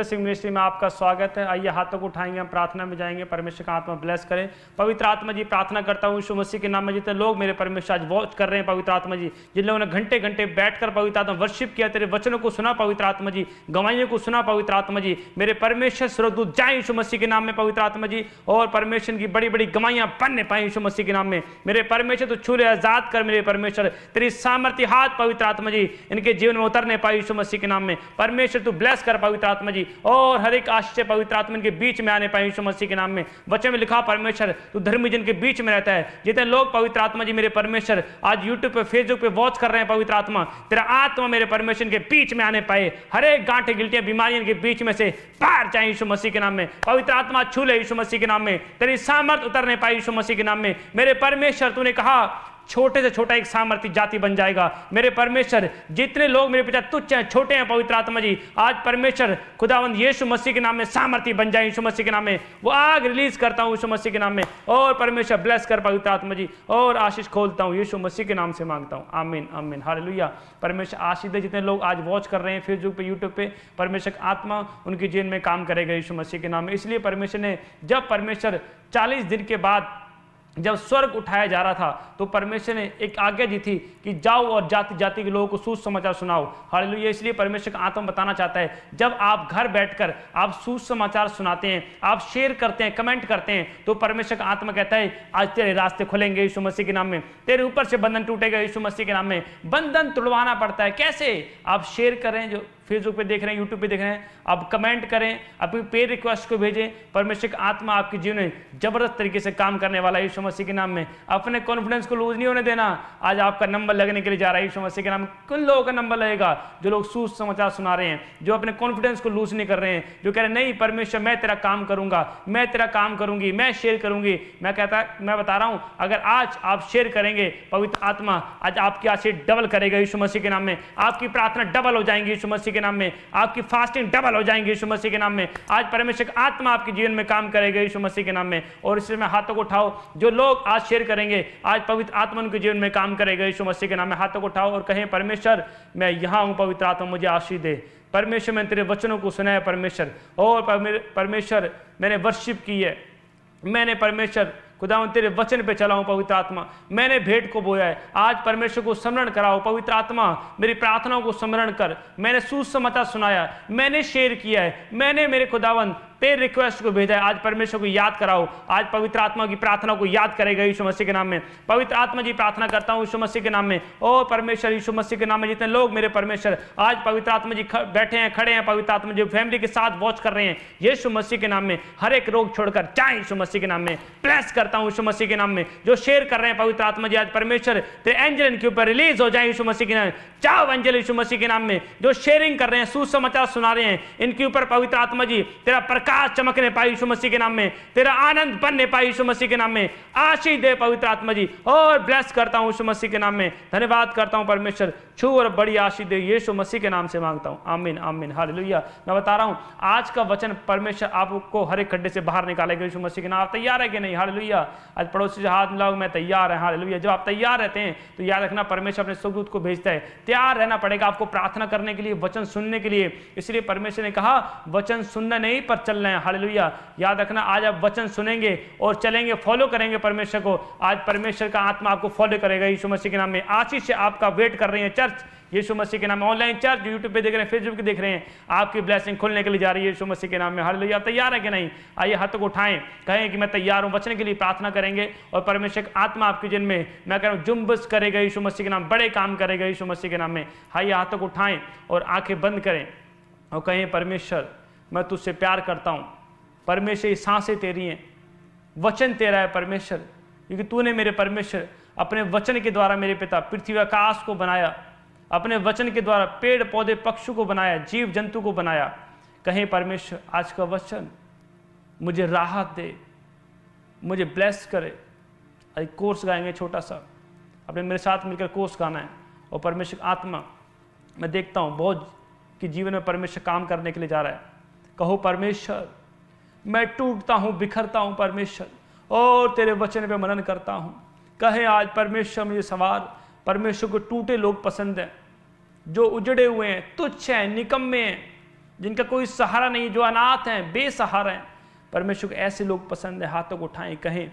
Singh ministry में आपका स्वागत है। आइए हाथों को उठाएंगे, हम प्रार्थना में जाएंगे। परमेश्वर का आत्मा ब्लेस करें। पवित्र आत्मा जी, प्रार्थना करता हूँ यीशु मसीह के नाम में जितने लोग मेरे परमेश्वर आज वॉच कर रहे हैं पवित्र आत्मा जी, जिन लोगों ने घंटे घंटे बैठकर पवित्र आत्मा वर्शिप किया, तेरे वचनों को सुना पवित्र आत्मा जी, गवाहियों को सुना पवित्र आत्मा जी, मेरे परमेश्वर स्वर्गदूत जाए यीशु मसीह के नाम में पवित्र आत्मा जी, और परमेश्वर की बड़ी बड़ी गवाहियां बनने पाए यीशु मसीह के नाम में। मेरे परमेश्वर तो छू ले, आजाद कर मेरे परमेश्वर, तेरी सामर्थ्य हाथ पवित्र आत्मा जी इनके जीवन में उतरने पाए यीशु मसीह के नाम में। परमेश्वर तू ब्लेस कर पवित्र आत्मा जी, और हर एक आश्चर्य पवित्र आत्मा इनके बीच में आने पाए यीशु मसीह के नाम में। वचन में लिखा परमेश्वर तू धर्मी जन के बीच में रहता है। जितने लोग पवित्र आत्मा जी मेरे परमेश्वर आज यूट्यूब पे फेसबुक पे वॉच कर रहे हैं पवित्र आत्मा, तेरा आत्मा मेरे परमेश्वर के बीच में आने पाए, हर एक गांठे गिल्टियां बीमारियों के बीच में से बाहर जाए यीशु मसीह के नाम में। पवित्र आत्मा छू ले यीशु मसीह के नाम में, तेरी सामर्थ उतरने पाए यीशु मसीह के नाम में। मेरे परमेश्वर तूने कहा छोटे से छोटा एक सामर्थ्य जाति बन जाएगा। मेरे परमेश्वर जितने लोग मेरे पिता तुच्छ हैं, छोटे हैं पवित्र आत्मा जी, आज परमेश्वर खुदावंद यीशु मसीह के नाम में सामर्थ्य बन जाए यीशु मसीह के नाम में। वो आग रिलीज करता हूं यीशु मसीह के नाम में, और परमेश्वर ब्लेस कर पवित्र आत्मा जी, और आशीष खोलता हूं यीशु मसीह के नाम से मांगता हूं, आमीन आमीन हालेलुया। परमेश्वर आशीष दे जितने लोग आज वॉच कर रहे हैं फेसबुक पे यूट्यूब पे, परमेश्वर आत्मा उनके जीवन में काम करेगा यीशु मसीह के नाम में। इसलिए परमेश्वर ने जब परमेश्वर 40 दिन के बाद जब स्वर्ग उठाया जा रहा था तो परमेश्वर ने एक आज्ञा दी थी कि जाओ और जाति जाति के लोगों को सुसमाचार सुनाओ। हालेलुया। इसलिए परमेश्वर का आत्मा बताना चाहता है, जब आप घर बैठकर आप सुसमाचार सुनाते हैं, आप शेयर करते हैं, कमेंट करते हैं, तो परमेश्वर का आत्मा कहता है आज तेरे रास्ते खुलेंगे यीशु मसीह के नाम में, तेरे ऊपर से बंधन टूटेगा यीशु मसीह के नाम में। बंधन तोड़वाना पड़ता है। कैसे? आप शेयर करें, जो फेसबुक पे देख रहे हैं, यूट्यूब पे देख रहे हैं, आप कमेंट करें, अपनी पे रिक्वेस्ट को भेजें। परमेश्वर का आत्मा आपके जीवन में जबरदस्त तरीके से काम करने वाला है यीशु मसीह के नाम में। अपने कॉन्फिडेंस को लूज नहीं होने देना। आज आपका नंबर लगने के लिए जा रहा है यीशु मसीह के नाम में। किन लोगों का नंबर लगेगा? जो लोग सुसमाचार सुना रहे हैं, जो अपने कॉन्फिडेंस को लूज नहीं कर रहे हैं, जो कह रहे हैं नहीं परमेश्वर मैं तेरा काम करूंगा, मैं तेरा काम करूंगी, मैं शेयर करूंगी। मैं बता रहा हूं, अगर आज आप शेयर करेंगे, पवित्र आत्मा आज आपकी आशीष डबल करेगा यीशु मसीह के नाम में। आपकी प्रार्थना डबल हो जाएंगी यीशु मसीह के नाम में, आपकी फास्टिंग डबल हो जाएंगी यीशु मसीह के नाम में। आज परमेश्वर का आत्मा आपके जीवन में काम करेगा यीशु मसीह के नाम में। और इसलिए मैं हाथों को उठाओ, जो लोग आज शेयर करेंगे, आज पवित्र आत्मा उनके जीवन में काम करेगा यीशु मसीह के नाम में। हाथों को उठाओ और कहें परमेश्वर मैं यहां हूं, पवित्र आत्मा मुझे आशीष दे। परमेश्वर मैंने तेरे वचनों को सुना है परमेश्वर, और परमेश्वर मैंने वर्शिप की है, मैंने परमेश्वर खुदावंद तेरे वचन पे चला हूं पवित्र आत्मा, मैंने भेंट को बोया है। आज परमेश्वर को स्मरण कराओ पवित्र आत्मा, मेरी प्रार्थनाओं को स्मरण कर। मैंने सुसमाचार सुनाया, मैंने शेयर किया है, मैंने मेरे खुदावंद पे रिक्वेस्ट को भेजा है। आज परमेश्वर को याद कराओ। आज पवित्र आत्मा की प्रार्थना को याद करेगा यीशु मसीह के नाम में। पवित्र आत्मा जी प्रार्थना करता हूं यीशु मसीह के नाम में, और परमेश्वर यीशु मसीह के नाम में जितने लोग मेरे परमेश्वर आज पवित्र आत्मा जी बैठे हैं, खड़े हैं, पवित्र आत्मा जी फैमिली के साथ वॉच कर रहे हैं, यीशु मसीह के नाम में हर एक रोग छोड़कर जाए यीशु मसीह के नाम में। ब्लेस करता हूं यीशु मसीह के नाम में। जो शेयर कर रहे हैं पवित्र आत्मा जी, आज परमेश्वर तेरे एंजल इनके ऊपर रिलीज हो जाए यीशु मसीह के नाम में। जाओ एंजल यीशु मसीह के नाम में, जो शेयरिंग कर रहे हैं, सुसमाचार सुना रहे हैं, इनके ऊपर पवित्र आत्मा जी तेरा प्रकाश चमकने पाए यीशु मसीह के नाम में, तेरा आनंद बनने पाए यीशु मसीह के नाम में। आशीष दे पवित्र आत्मा जी, और ब्लेस करता हूं यीशु मसीह के नाम में। धन्यवाद करता हूं परमेश्वर, छू और बड़ी आशीष दे यीशु मसीह के नाम से मांगता हूं, आमीन आमीन हालेलुया। मैं बता रहा हूं आज का वचन परमेश्वर आपको हर एक खड्डे से बाहर निकालेगा यीशु मसीह के नाम। आप तैयार है कि नहीं? हालेलुया। आज पड़ोसी से हाथ मिलाओ, मैं तैयार है। हालेलुया। जब आप तैयार रहते हैं तो याद रखना परमेश्वर अपने सुखदूत को भेजता है। तैयार रहना पड़ेगा आपको प्रार्थना करने के लिए, वचन सुनने के लिए। इसलिए परमेश्वर ने कहा वचन सुनना नहीं पर चलना है। हालेलुया। याद रखना आज आप वचन सुनेंगे और चलेंगे, फॉलो करेंगे परमेश्वर को। आज परमेश्वर का आत्मा आपको फॉलो करेगा यीशु मसीह के नाम में। आशीष से आपका वेट कर रही है चर्च यीशु मसीह के नाम में। ऑनलाइन चर्च जो यूट्यूब पे देख रहे हैं, फेसबुक पे देख रहे हैं, आपकी ब्लेसिंग खुलने के लिए जा रही है यीशु मसीह के नाम में। हालेलुया। आप तैयार है कि नहीं? आइए हाथों को उठाएं, कहें कि मैं तैयार हूं। वचन के लिए प्रार्थना करेंगे और परमेश्वर का आत्मा आपके जिन में मैं कह रहा हूं जुम्बस करेगा यीशु मसीह के नाम, बड़े काम करेगा यीशु मसीह के नाम में। आइए हाथों को उठाएं और आंखें बंद करें और कहें परमेश्वर मैं तुझसे प्यार करता हूं। परमेश्वर ये सांसें तेरी हैं, वचन तेरा है परमेश्वर, क्योंकि तूने मेरे परमेश्वर अपने वचन के द्वारा मेरे पिता पृथ्वी आकाश को बनाया, अपने वचन के द्वारा पेड़ पौधे पक्षी को बनाया, जीव जंतु को बनाया। कहें परमेश्वर आज का वचन मुझे राहत दे, मुझे ब्लेस करे। आज कोर्स गाएंगे छोटा सा, अपने मेरे साथ मिलकर कोर्स गाना है। और परमेश्वर आत्मा मैं देखता हूँ बहुत कि जीवन में परमेश्वर काम करने के लिए जा रहा है। कहो परमेश्वर मैं टूटता हूँ, बिखरता हूँ परमेश्वर, और तेरे वचन पे मनन करता हूँ। कहे आज परमेश्वर मुझे सवार, परमेश्वर को टूटे लोग पसंद हैं, जो उजड़े हुए हैं, तुच्छ हैं, निकम्मे हैं, जिनका कोई सहारा नहीं, जो अनाथ हैं, बेसहारा हैं, परमेश्वर को ऐसे लोग पसंद है। हाथों को उठाएं, कहें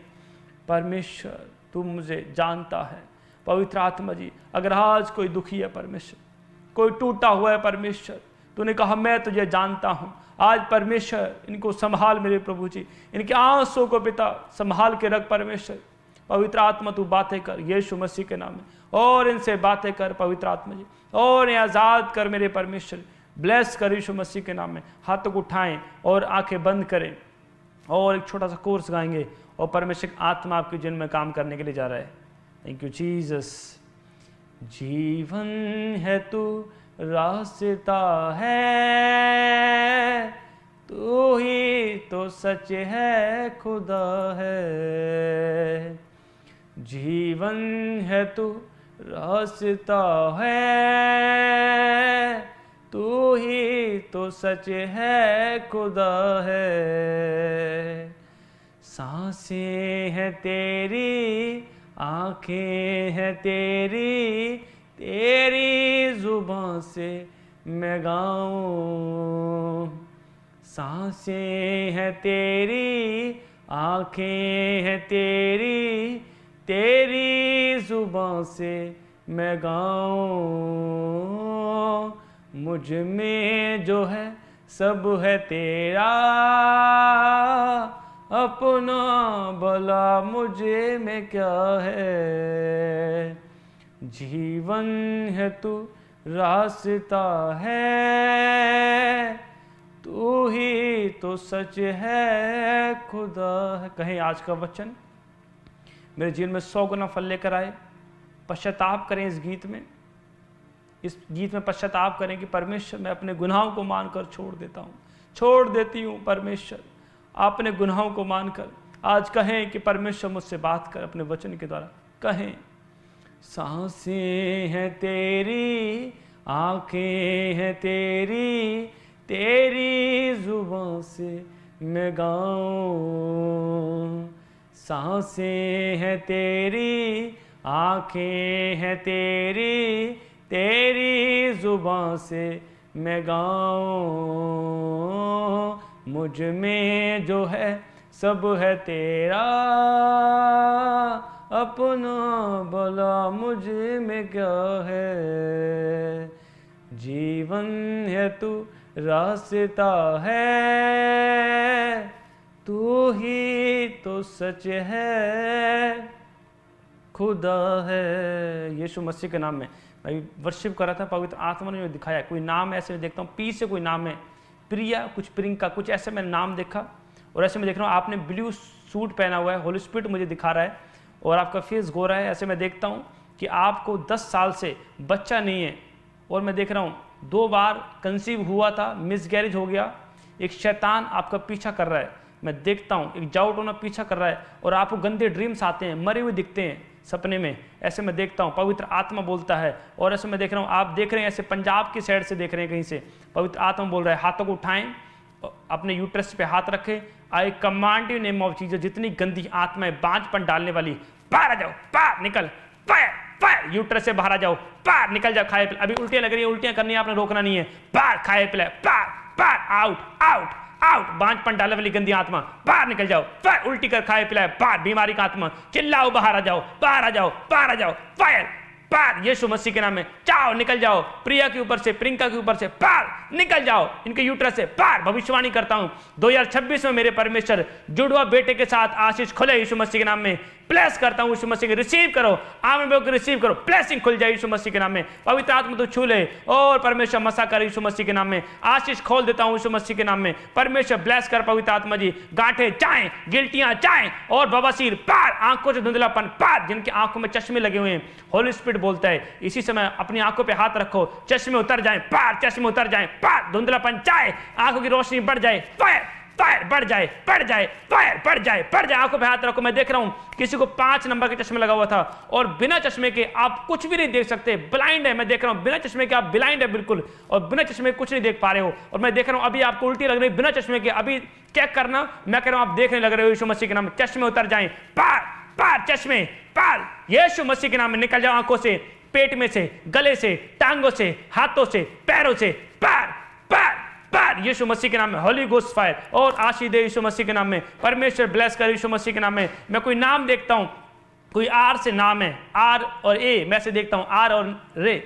परमेश्वर तू मुझे जानता है। पवित्र आत्मा जी, अगर आज कोई दुखी है परमेश्वर, कोई टूटा हुआ है परमेश्वर, तूने कहा मैं तुझे जानता हूँ, आज परमेश्वर इनको संभाल मेरे प्रभु जी, इनके आंसू को पिता संभाल के रख परमेश्वर। पवित्र आत्मा तू बातें कर यीशु मसीह के नाम में, और इनसे बातें कर पवित्र आत्मा जी, और इन्हें आज़ाद कर मेरे परमेश्वर। ब्लेस कर यीशु मसीह के नाम में। हाथों को उठाएं और आंखें बंद करें, और एक छोटा सा कोर्स गाएंगे, और परमेश्वर की आत्मा आपके जीवन में काम करने के लिए जा रहा है। Thank you Jesus. जीवन है तू रास्ता है, तू ही तो सच है खुदा है। जीवन है तू रास्ता है, तू ही तो सच है खुदा है। सांसें हैं तेरी, आंखें हैं तेरी, तेरी जुबान से मैं गाऊं। सांसें हैं तेरी, आंखें हैं तेरी, तेरी जुबान से मैं गाऊं। मुझ में जो है सब है तेरा, अपना भला मुझे में क्या है। जीवन है तू रास्ता है, तू ही तो सच है खुदा है। कहीं आज का वचन मेरे जीवन में 100 गुना फल लेकर आए। पश्चाताप करें इस गीत में, इस गीत में पश्चाताप करें कि परमेश्वर मैं अपने गुनाहों को मानकर छोड़ देता हूँ, छोड़ देती हूँ। परमेश्वर अपने गुनाहों को मानकर आज कहें कि परमेश्वर मुझसे बात कर अपने वचन के द्वारा। कहें सांसें हैं तेरी, आंखें हैं तेरी, तेरी जुबान से मैं गाऊं। सांसें हैं तेरी, आंखें हैं तेरी, तेरी जुबान से मैं गाऊं। मुझ में जो है सब है तेरा, अपना भला मुझ में क्या है। जीवन है तू रास्ता है, तू ही तो सच है खुदा है। यीशु मसीह के नाम में मैं वर्शिप कर रहा था, पवित्र आत्मा ने जो दिखाया, कोई नाम ऐसे देखता हूँ, पी से कोई नाम है, प्रिया, कुछ प्रियंका, कुछ ऐसे मैंने नाम देखा। और ऐसे मैं देख रहा हूँ आपने ब्लू सूट पहना हुआ है, होली स्पिरिट मुझे दिखा रहा है, और आपका फेस गोरा है। ऐसे मैं देखता हूँ कि आपको 10 साल से बच्चा नहीं है, और मैं देख रहा हूँ 2 बार कंसीव हुआ था, मिसगैरेज हो गया। एक शैतान आपका पीछा कर रहा है, मैं देखता हूँ एक जाउट होना पीछा कर रहा है, और आपको गंदे ड्रीम्स आते हैं, मरे हुए दिखते हैं सपने में। ऐसे मैं देखता हूँ, पवित्र आत्मा बोलता है। और ऐसे मैं देख रहा हूँ, आप देख रहे हैं ऐसे पंजाब की साइड से देख रहे हैं कहीं से, पवित्र आत्मा बोल रहा है हाथों को उठाएं, अपने यूट्रस पे हाथ रखें। आई command you name of Jesus, जितनी गंदी आत्मा है बांझपन डालने वाली, बाहर आ जाओ, बाहर निकल, फायर फायर, यूट्रस से बाहर आ जाओ, बाहर निकल जाओ। खाए पिलाए, अभी उल्टियां लग रही है, उल्टियां करनी है, आपने रोकना नहीं है, बाहर खाए पिलाए, बाहर बाहर, आउट आउट आउट। बांझपन डालने वाली गंदी आत्मा बाहर निकल जाओ, फायर, उल्टी कर खाए पिलाए, बाहर बीमारी का आत्मा चिल्लाओ, बाहर आ जाओ, बाहर आ जाओ, बाहर आ जाओ, फायर बाहर यीशु मसीह के नाम में, जाओ निकल जाओ। प्रिया के ऊपर से, प्रियंका के ऊपर से बाहर निकल जाओ, इनके यूट्रस से बाहर। भविष्यवाणी करता हूं 2026 में मेरे परमेश्वर जुड़वा बेटे के साथ आशीष खुले यीशु मसीह के नाम में। ब्लेस करता हूं यीशु मसीह के, रिसीव करो, आमीन को रिसीव करो, ब्लेसिंग खुल जाए यीशु मसीह के नाम में। पवित्र आत्मा तो छू ले, और परमेश्वर मसा कर यीशु मसीह के नाम में। आशीष खोल देता हूं यीशु मसीह के नाम में। परमेश्वर ब्लेस कर पवित्र आत्मा जी। गांठें जाएं, गिल्टियां जाएं, और बवासीर बाहर, आंखों से धुंधलापन बाहर, जिनकी आंखों में चश्मे लगे हुए हैं, होली स्पिरिट बोलता है इसी समय अपनी आंखों पे हाथ रखो, चश्मे उतर जाएं बाहर, चश्मे उतर जाएं बाहर, धुंधलापन जाए, आंखों की रोशनी बढ़ जाए, फायर फायर बढ़ जाए, बढ़ जाए, फायर बढ़ जाए, बढ़ जाए। आंखों पे हाथ रखो। मैं देख रहा हूं किसी को 5 नंबर के चश्मे लगा हुआ था, और बिना चश्मे के आप कुछ भी नहीं देख सकते, ब्लाइंड है। मैं देख रहा हूं बिना चश्मे के आप ब्लाइंड है बिल्कुल, और बिना चश्मे के कुछ नहीं देख पा रहे हो। और मैं देख रहा हूं अभी आपको उल्टी लग रही है बिना चश्मे के, अभी चेक करना, मैं कह रहा हूं आप देखने लग रहे हो यीशु मसीह के नाम में। चश्मे उतर जाएं बाहर, बाहर चश्मे बाहर, यीशु मसीह के नाम में निकल जाओ, आंखों से, पेट में से, गले से, टांगों से, हाथों से, पैरों से, बाहर बाहर बाहर फायर यीशु मसीह के नाम में, होली गोस्ट फायर, और आशीष दे यीशु मसीह के नाम में, परमेश्वर ब्लेस कर यीशु मसीह के नाम में। मैं कोई नाम देखता हूं, कोई आर से नाम है, आर और ए, मैं से देखता हूं आर और रे,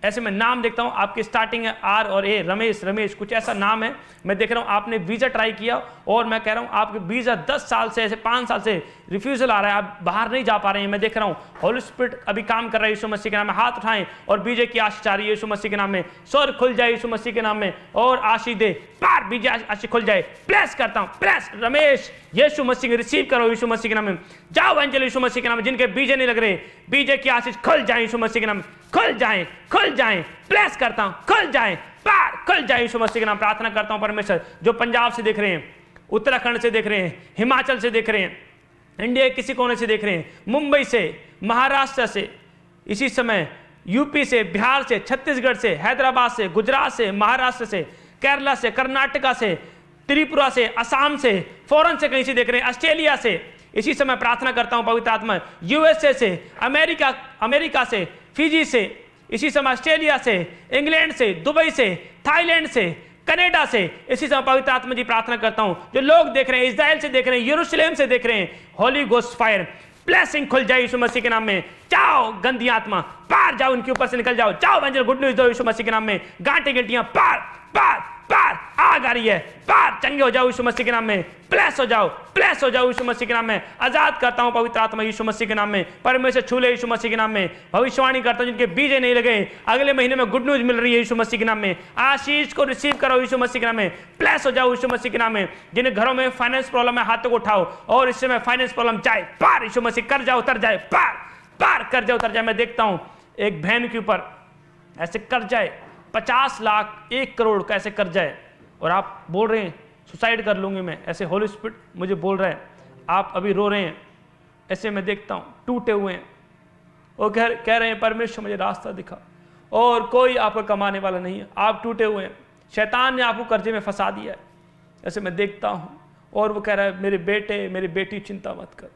ऐसे मैं नाम देखता हूं, आपकी स्टार्टिंग है आर और ए, रमेश कुछ ऐसा नाम है। मैं देख रहा हूं आपने वीजा ट्राई किया और मैं कह रहा हूं आपके वीजा 10 साल से, ऐसे 5 साल से रिफ्यूजल आ रहा है, आप बाहर नहीं जा पा रहे हैं। मैं देख रहा हूं होली स्पिरिट अभी काम कर रहा है यीशु मसीह के नाम में। हाथ उठाएं और वीजे की आशीष आ रही है यीशु मसीह के नाम में। स्वर खुल जाए यीशु मसीह के नाम में और आशीष दे, पार वीजे आशीष खुल जाए। प्लेस करता हूं, प्लेस रमेश यीशु मसीह के रिसीव करो यीशु मसीह के नाम में। जाओ एंजल यीशु मसीह के नाम में, जिनके बीजे नहीं लग रहे, बीजे की आशीष खुल जाए यीशु मसीह के नाम में, खुल जाएं, प्लेस करता हूं, खुल जाएं, पार खुल जाए यीशु मसीह के नाम। प्रार्थना करता हूं परमेश्वर, जो पंजाब से देख रहे हैं, उत्तराखंड से देख रहे हैं, हिमाचल से देख रहे हैं, इंडिया के किसी कोने से देख रहे हैं, मुंबई से, महाराष्ट्र से, इसी समय यूपी से, बिहार से, छत्तीसगढ़ से, हैदराबाद से, गुजरात से, महाराष्ट्र से, केरला से, कर्नाटका से, त्रिपुरा से, असम से, फॉरेन से कहीं से देख रहे हैं, ऑस्ट्रेलिया से। इसी समय प्रार्थना करता हूं पवित्र आत्मा, यूएसए से, अमेरिका से, फिजी से, इसी समय ऑस्ट्रेलिया से, इंग्लैंड से, दुबई से, थाईलैंड से, कनाडा से, इसी समय पवित्र आत्मा जी प्रार्थना करता हूं, जो लोग देख रहे हैं, इजराइल से देख रहे हैं, यरूशलेम से देख रहे हैं, होली गोस्ट फायर ब्लेसिंग खुल जाए यीशु मसीह के नाम में। जाओ गंदी आत्मा, पार जाओ, इनके ऊपर से निकल जाओ, जाओ एंजल गुड न्यूज़ दो यीशु मसीह के नाम में। गांठें गिल्टियां पार पार पार आग आ रही है, पार चंगे हो जाओ यीशु मसीह के नाम में। प्लेस हो जाओ यीशु मसीह के नाम में। आजाद करता हूं पवित्र आत्मा यीशु मसीह के नाम में। परमेश्वर छू ले यीशु मसीह के नाम में। भविष्यवाणी करता हूं, जिनके बीजे नहीं लगे, अगले महीने में गुड न्यूज मिल रही है यीशु मसीह के नाम में। आशीष को रिसीव करो यीशु मसीह के नाम में। प्लेस हो जाओ यीशु मसीह के नाम में। जिन्हें घरों में फाइनेंस प्रॉब्लम है, हाथों को उठाओ और इस समय फाइनेंस प्रॉब्लम जाए, पार यीशु मसीह कर जाओ, उतर जाए, पार पार कर जाओ, उतर जाए। मैं देखता हूं एक बहन के ऊपर ऐसे कर जाए 50 लाख 1 करोड़ का ऐसे कर जाए, और आप बोल रहे हैं सुसाइड कर लूंगी मैं, ऐसे होली स्पिरिट मुझे बोल रहा है, आप अभी रो रहे हैं। ऐसे मैं देखता हूं टूटे हुए हैं और कह रहे हैं परमेश्वर मुझे रास्ता दिखा, और कोई आपका कमाने वाला नहीं है, आप टूटे हुए हैं, शैतान ने आपको कर्जे में फंसा दिया है। ऐसे मैं देखता हूं और वो कह रहा है मेरे बेटे मेरी बेटी चिंता मत कर,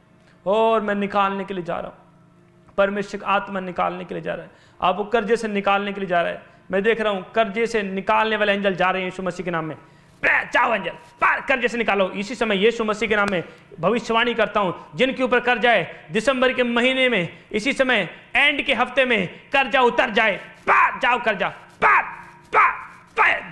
और मैं निकालने के लिए जा रहा हूं। परमेश्वर आत्मा निकालने के लिए जा रहा है, आपको कर्जे से निकालने के लिए जा रहा है। मैं देख रहा हूं कर्जे से निकालने वाले एंजल जा रहे हैं यीशु मसीह के नाम में। जाओ एंजल, पार कर्जे से निकालो इसी समय यीशु मसीह के नाम में। भविष्यवाणी करता हूं, जिनके ऊपर कर जाए दिसंबर के महीने में, इसी समय एंड के हफ्ते में कर्जा उतर जाए, पार जाओ कर्जा, पार पार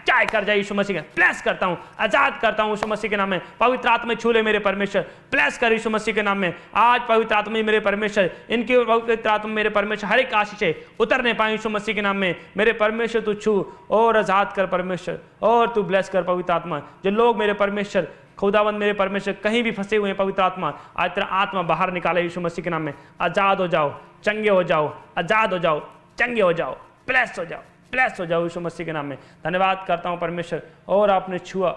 जाए कर जाए यीशु मसीह का। प्लेस करता हूं, आजाद करता हूं यीशु मसीह के नाम में। पवित्र आत्मा छू ले मेरे परमेश्वर, प्लेस कर यीशु मसीह के नाम में। आज पवित्र आत्मा मेरे परमेश्वर, इनके पवित्र आत्मा मेरे परमेश्वर हर एक आशीष से उतरने पाए यीशु मसीह के नाम में। मेरे परमेश्वर तू छू और आजाद कर परमेश्वर, और तू ब्लेस कर पवित्र आत्मा। जो लोग मेरे परमेश्वर खुदावंद मेरे परमेश्वर कहीं भी फंसे हुए हैं, पवित्र आत्मा आज तेरा आत्मा बाहर निकाले यीशु मसीह के नाम में। आजाद हो जाओ, चंगे हो जाओ, आजाद हो जाओ, चंगे हो जाओ, प्लेस हो जाओ, ब्लेस हो जाओ यीशु मसीह के नाम में। धन्यवाद करता हूं परमेश्वर, और आपने छुआ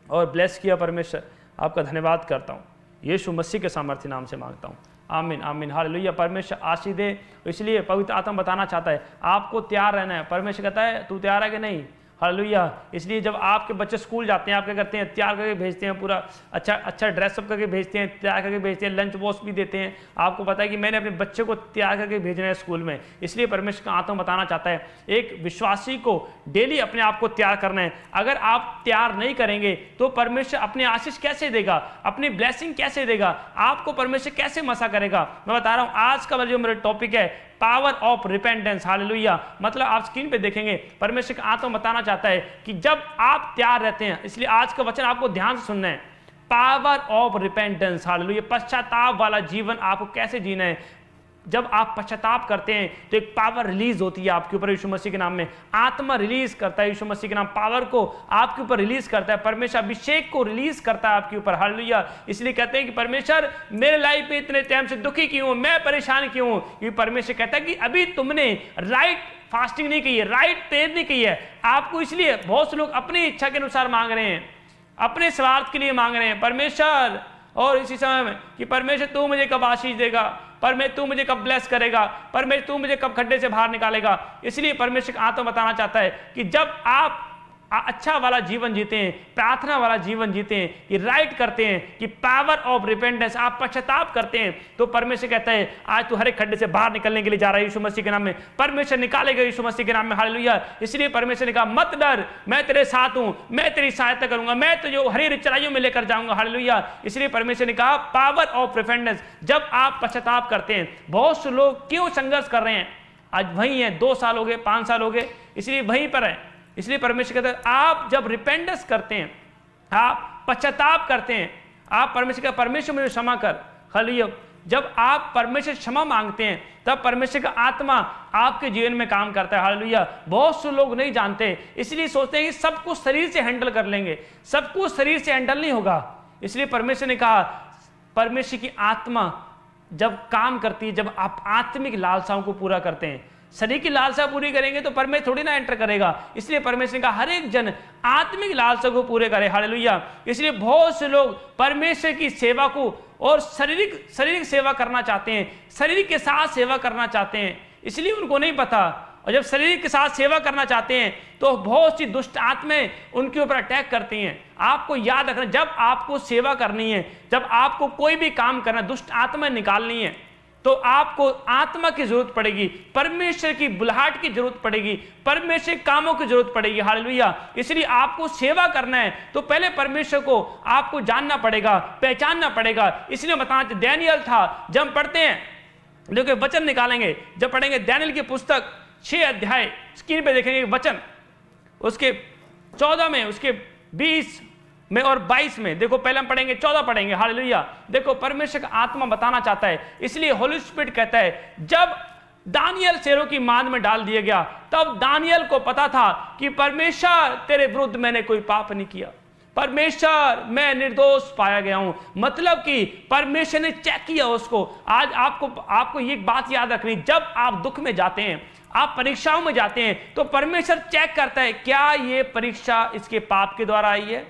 और ब्लेस किया परमेश्वर, आपका धन्यवाद करता हूं। यीशु मसीह के सामर्थ्य नाम से मांगता हूं, आमीन आमीन हालेलुया। परमेश्वर आशीष दे। इसलिए पवित्र आत्मा बताना चाहता है आपको तैयार रहना है। परमेश्वर कहता है तू तैयार है कि नहीं, हालेलुया। इसलिए जब आपके बच्चे स्कूल जाते हैं, आप क्या करते हैं, तैयार करके भेजते हैं, पूरा अच्छा ड्रेसअप करके भेजते हैं, तैयार करके भेजते हैं, लंच बॉक्स भी देते हैं। आपको पता है कि मैंने अपने बच्चे को तैयार करके भेजना है स्कूल में। इसलिए परमेश्वर का आत्मा बताना चाहता है एक विश्वासी को डेली अपने आप को तैयार करना है। अगर आप तैयार नहीं करेंगे तो परमेश्वर अपने आशीष कैसे देगा, अपनी ब्लेसिंग कैसे देगा, आपको परमेश्वर कैसे मसा करेगा। मैं बता रहा हूँ आज का जो मेरा टॉपिक है पावर ऑफ रिपेंटेंस, हालेलुया। मतलब आप स्क्रीन पे देखेंगे परमेश्वर का आत्मा बताना चाहता है कि जब आप तैयार रहते हैं, इसलिए आज का वचन आपको ध्यान से सुनना है। Power of repentance, hallelujah. पश्चाताप वाला जीवन आपको कैसे जीना है। जब आप पश्चाताप करते हैं तो एक पावर रिलीज होती है आपके ऊपर यीशु मसीह के नाम में। आत्मा रिलीज करता है यीशु मसीह के नाम, पावर को आपके ऊपर रिलीज करता है। परमेश्वर अभिषेक को रिलीज करता है आपके ऊपर, हालेलुया। इसलिए कहते हैं कि परमेश्वर मेरे लाइफ में इतने टाइम से दुखी क्यों हूं, मैं परेशान क्यों हूं। क्योंकि परमेश्वर कहता है कि अभी तुमने राइट फास्टिंग नहीं की है, राइट प्रेयर नहीं की है। आपको इसलिए बहुत से लोग अपनी इच्छा के अनुसार मांग रहे हैं, अपने स्वार्थ के लिए मांग रहे हैं परमेश्वर। और इसी समय में कि परमेश्वर तू मुझे कब आशीष देगा, परमेश्वर तू मुझे कब ब्लेस करेगा, परमेश्वर तू मुझे कब खड्डे से बाहर निकालेगा। इसलिए परमेश्वर का आत्मा बताना चाहता है कि जब आप अच्छा वाला जीवन जीते हैं, प्रार्थना वाला जीवन जीते हैं, कि राइट करते हैं, कि पावर ऑफ रिपेंटेंस, आप पश्चाताप करते हैं, तो परमेश्वर कहता है आज तू हर एक खड्डे से बाहर निकलने के लिए जा रहा है यीशु मसीह के नाम में। परमेश्वर निकालेगा यीशु मसीह के नाम में, हालेलुया। इसलिए परमेश्वर ने कहा मत डर, मैं तेरे साथ हूं, मैं तेरी सहायता करूंगा, मैं तुझे हरी हरी चराइयों में लेकर जाऊंगा, हालेलुया। इसलिए परमेश्वर ने कहा पावर ऑफ रिपेंटेंस, जब आप पश्चाताप करते हैं। बहुत से लोग क्यों संघर्ष कर रहे हैं, आज वही है, 2 साल हो गए, 5 साल हो गए, इसलिए वहीं पर है। इसलिए परमेश्वर कहता है आप जब रिपेंटेंस करते हैं, आप पश्चाताप करते हैं, आप परमेश्वर का परमेश्वर मुझे क्षमा कर, हालेलुया। जब आप परमेश्वर क्षमा मांगते हैं तब परमेश्वर का आत्मा आपके जीवन में काम करता है, हालेलुया। बहुत से लोग नहीं जानते, इसलिए सोचते हैं कि सब कुछ शरीर से हैंडल कर लेंगे, सब कुछ शरीर से हैंडल नहीं होगा। इसलिए परमेश्वर ने कहा परमेश्वर की आत्मा जब काम करती है, जब आप आत्मिक लालसाओं को पूरा करते हैं, शरीर की लालसा पूरी करेंगे तो परमेश्वर थोड़ी ना एंटर करेगा। इसलिए परमेश्वर का हर एक जन आत्मिक लालसा को पूरे करे, हालेलुया। इसलिए बहुत से लोग परमेश्वर की सेवा को और शारीरिक सेवा करना चाहते हैं, शरीर के साथ सेवा करना चाहते हैं, इसलिए उनको नहीं पता। और जब शरीर के साथ सेवा करना चाहते हैं तो बहुत सी दुष्ट आत्माएं उनके ऊपर अटैक करती हैं। आपको याद रखना, जब आपको सेवा करनी है, जब आपको कोई भी काम करना, दुष्ट आत्माएं निकालनी है, तो आपको आत्मा की जरूरत पड़ेगी, परमेश्वर की बुलाहट की जरूरत पड़ेगी, परमेश्वर के कामों की जरूरत पड़ेगी, हालेलुया। इसलिए आपको सेवा करना है तो पहले परमेश्वर को आपको जानना पड़ेगा, पहचानना पड़ेगा। इसलिए बताना, दानियल था, जब पढ़ते हैं, देखिए वचन निकालेंगे, जब पढ़ेंगे दानियल की पुस्तक 6 अध्याय, स्क्रीन पे देखेंगे वचन, उसके 14 में, उसके 20 में और 22 में। देखो पहले हम पढ़ेंगे, 14 पढ़ेंगे, हालेलुया। देखो परमेश्वर का आत्मा बताना चाहता है, इसलिए होली स्पिरिट कहता है जब दानियल शेरों की मांद में डाल दिया गया तब दानियल को पता था कि परमेश्वर तेरे विरुद्ध मैंने कोई पाप नहीं किया, परमेश्वर मैं निर्दोष पाया गया हूं। मतलब कि परमेश्वर ने चेक किया उसको। आज आपको ये बात याद रखनी, जब आप दुख में जाते हैं, आप परीक्षाओं में जाते हैं, तो परमेश्वर चेक करता है क्या ये परीक्षा इसके पाप के द्वारा आई है,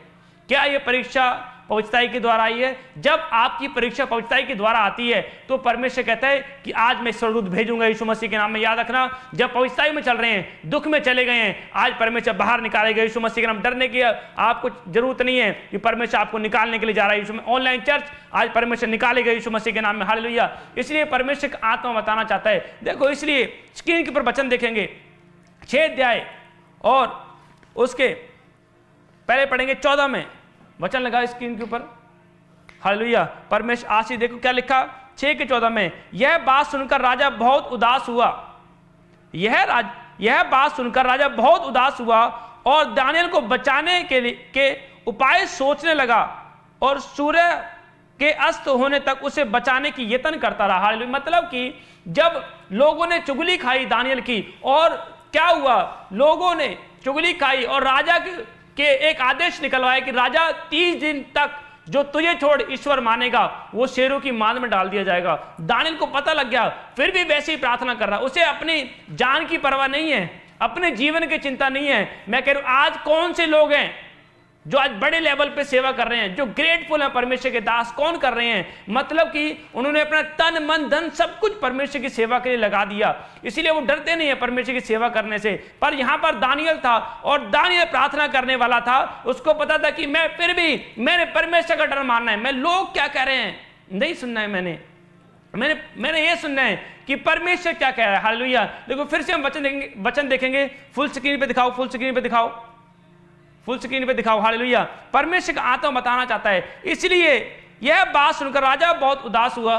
क्या ये परीक्षा पवित्रताई के द्वारा आई है। जब आपकी परीक्षा पवित्रताई के द्वारा आती है तो परमेश्वर कहता है कि आज मैं स्वर्गदूत भेजूंगा यीशु मसीह के नाम में। याद रखना, जब पवित्रताई में चल रहे हैं, दुख में चले गए हैं, आज परमेश्वर बाहर निकालेगा यीशु मसीह के नाम। डरने की आपको जरूरत नहीं है कि परमेश्वर आपको निकालने के लिए जा रहा है। यीशु ऑनलाइन चर्च आज परमेश्वर निकालेगा यीशु मसीह के नाम में, हालेलुया। इसलिए परमेश्वर का आत्मा बताना चाहता है। देखो इसलिए स्क्रीन के ऊपर वचन देखेंगे, 6 अध्याय और उसके पहले पढ़ेंगे 14 में वचन लगा स्क्रीन के ऊपर, हालेलुया। परमेश्वर आशीष, देखो क्या लिखा 6 के 14 में, यह बात सुनकर राजा बहुत उदास हुआ, यह बात सुनकर राजा बहुत उदास हुआ और दानियल को बचाने के उपाय सोचने लगा और सूर्य के अस्त होने तक उसे बचाने की यत्न करता रहा, हालेलुया। मतलब कि जब लोगों ने चुगली खाई दानियल की, और क्या हुआ, लोगों ने चुगली खाई और राजा के एक आदेश निकलवाया कि राजा 30 दिन तक जो तुझे छोड़ ईश्वर मानेगा वो शेरों की मांद में डाल दिया जाएगा। दानियल को पता लग गया, फिर भी वैसे ही प्रार्थना कर रहा, उसे अपनी जान की परवाह नहीं है, अपने जीवन की चिंता नहीं है। मैं कह रहा हूं आज कौन से लोग हैं जो आज बड़े लेवल पे सेवा कर रहे हैं, जो ग्रेटफुल है परमेश्वर के दास, कौन कर रहे हैं, मतलब कि उन्होंने अपना तन मन धन सब कुछ परमेश्वर की सेवा के लिए लगा दिया, इसीलिए वो डरते नहीं है परमेश्वर की सेवा करने से। पर यहां पर दानियल था और दानियल प्रार्थना करने वाला था, उसको पता था कि मैं फिर भी मैंने परमेश्वर का डर मानना है, मैं लोग क्या कह रहे हैं नहीं सुनना है, मैंने ये सुनना है कि परमेश्वर क्या कह रहा है, हालेलुया। देखो फिर से हम वचन देखेंगे, फुल स्क्रीन पे दिखाओ, फुल स्क्रीन पे दिखाओ, हालेलुया। परमेश्वर का आत्मा बताना चाहता है, इसलिए यह बात सुनकर राजा बहुत उदास हुआ।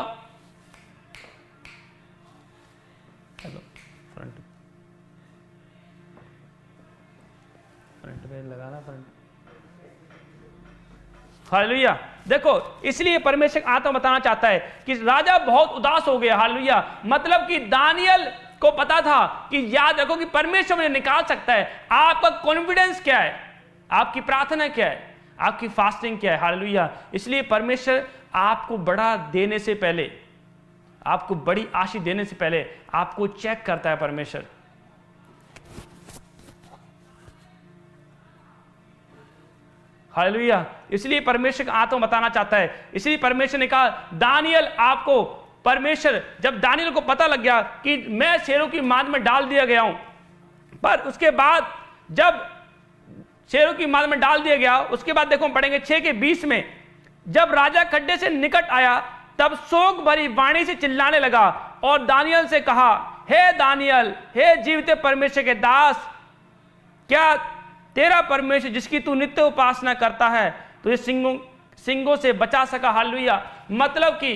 फ्रंट पे लगाना, हालेलुया। देखो इसलिए परमेश्वर का आत्मा बताना चाहता है कि राजा बहुत उदास हो गया, हालेलुया। मतलब कि दानियल को पता था कि याद रखो कि परमेश्वर मुझे निकाल सकता है। आपका कॉन्फिडेंस क्या है, आपकी प्रार्थना क्या है, आपकी फास्टिंग क्या है, हालेलुया। इसलिए परमेश्वर आपको बड़ा देने से पहले, आपको बड़ी आशीष देने से पहले आपको चेक करता है परमेश्वर। हालेलुया। इसलिए परमेश्वर का आत्मा बताना चाहता है, इसलिए परमेश्वर ने कहा दानियल आपको, परमेश्वर जब दानियल को पता लग गया कि मैं शेरों की मांद में डाल दिया गया हूं, पर उसके बाद जब शेरों की मांद में डाल दिया गया। उसके बाद देखो पढ़ेंगे 6 के 20 में, जब राजा खड्डे से निकट आया तब शोक भरी वाणी से चिल्लाने लगा और दानियल से कहा, हे दानियल, हे जीवित परमेश्वर के दास, क्या तेरा परमेश्वर जिसकी तू नित्य उपासना करता है तुझे सिंगों से बचा सका? हालेलुया। मतलब कि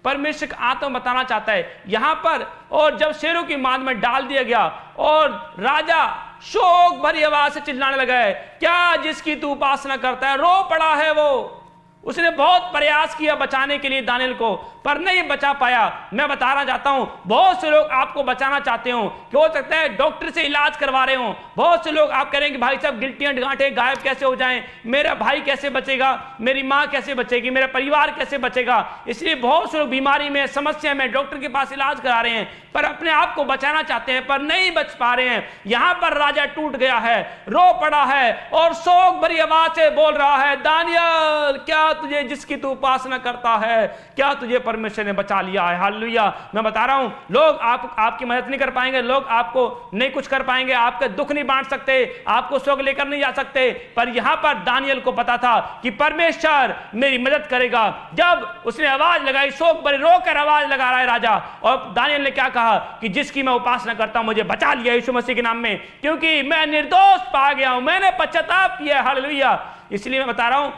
परमेश्वर का आत्मा बताना चाहता है यहां पर। और जब शेरों की मांद में डाल दिया गया और राजा शोक भरी आवाज से चिल्लाने लगा है, क्या जिसकी तू उपासना करता है? रो पड़ा है वो। उसने बहुत प्रयास किया बचाने के लिए दानियल को, पर नहीं बचा पाया। मैं बताना चाहता हूं, बहुत से लोग आपको बचाना चाहते हो कि हो सकता है डॉक्टर से इलाज करवा रहे हो। बहुत से लोग आप कह रहे हैं कि भाई साहब गिल्टियां गांठे गायब कैसे हो जाएं, मेरा भाई कैसे बचेगा, मेरी मां कैसे बचेगी, मेरा परिवार कैसे बचेगा। इसलिए बहुत से लोग बीमारी में, समस्या में डॉक्टर के पास इलाज करा रहे हैं, पर अपने आप को बचाना चाहते हैं पर नहीं बच पा रहे हैं। यहां पर राजा टूट गया है, रो पड़ा है और शोक भरी आवाज से बोल रहा है, दानियल, क्या तुझे जिसकी तू उपासना करता है, क्या तुझे परमेश्वर ने बचा लिया है? हालेलुया। मैं बता रहा हूं, लोग आपकी मदद नहीं कर पाएंगे, लोग आपको नहीं कुछ कर पाएंगे, आपका दुख नहीं बांट सकते, आपको सुख लेकर नहीं जा सकते, पर यहां पर दानियल को पता था कि परमेश्वर मेरी मदद करेगा। जब उसने आवाज लगाई, शोक भरे रोकर आवाज लगा रहा है राजा, और दानियल ने क्या कहा कि जिसकी मैं उपासना करता हूं मुझे बचा लिया यीशु मसीह के नाम में, क्योंकि मैं निर्दोष पा गया हूं, मैंने पश्चाताप किया। हालेलुया। इसलिए मैं बता रहा हूं,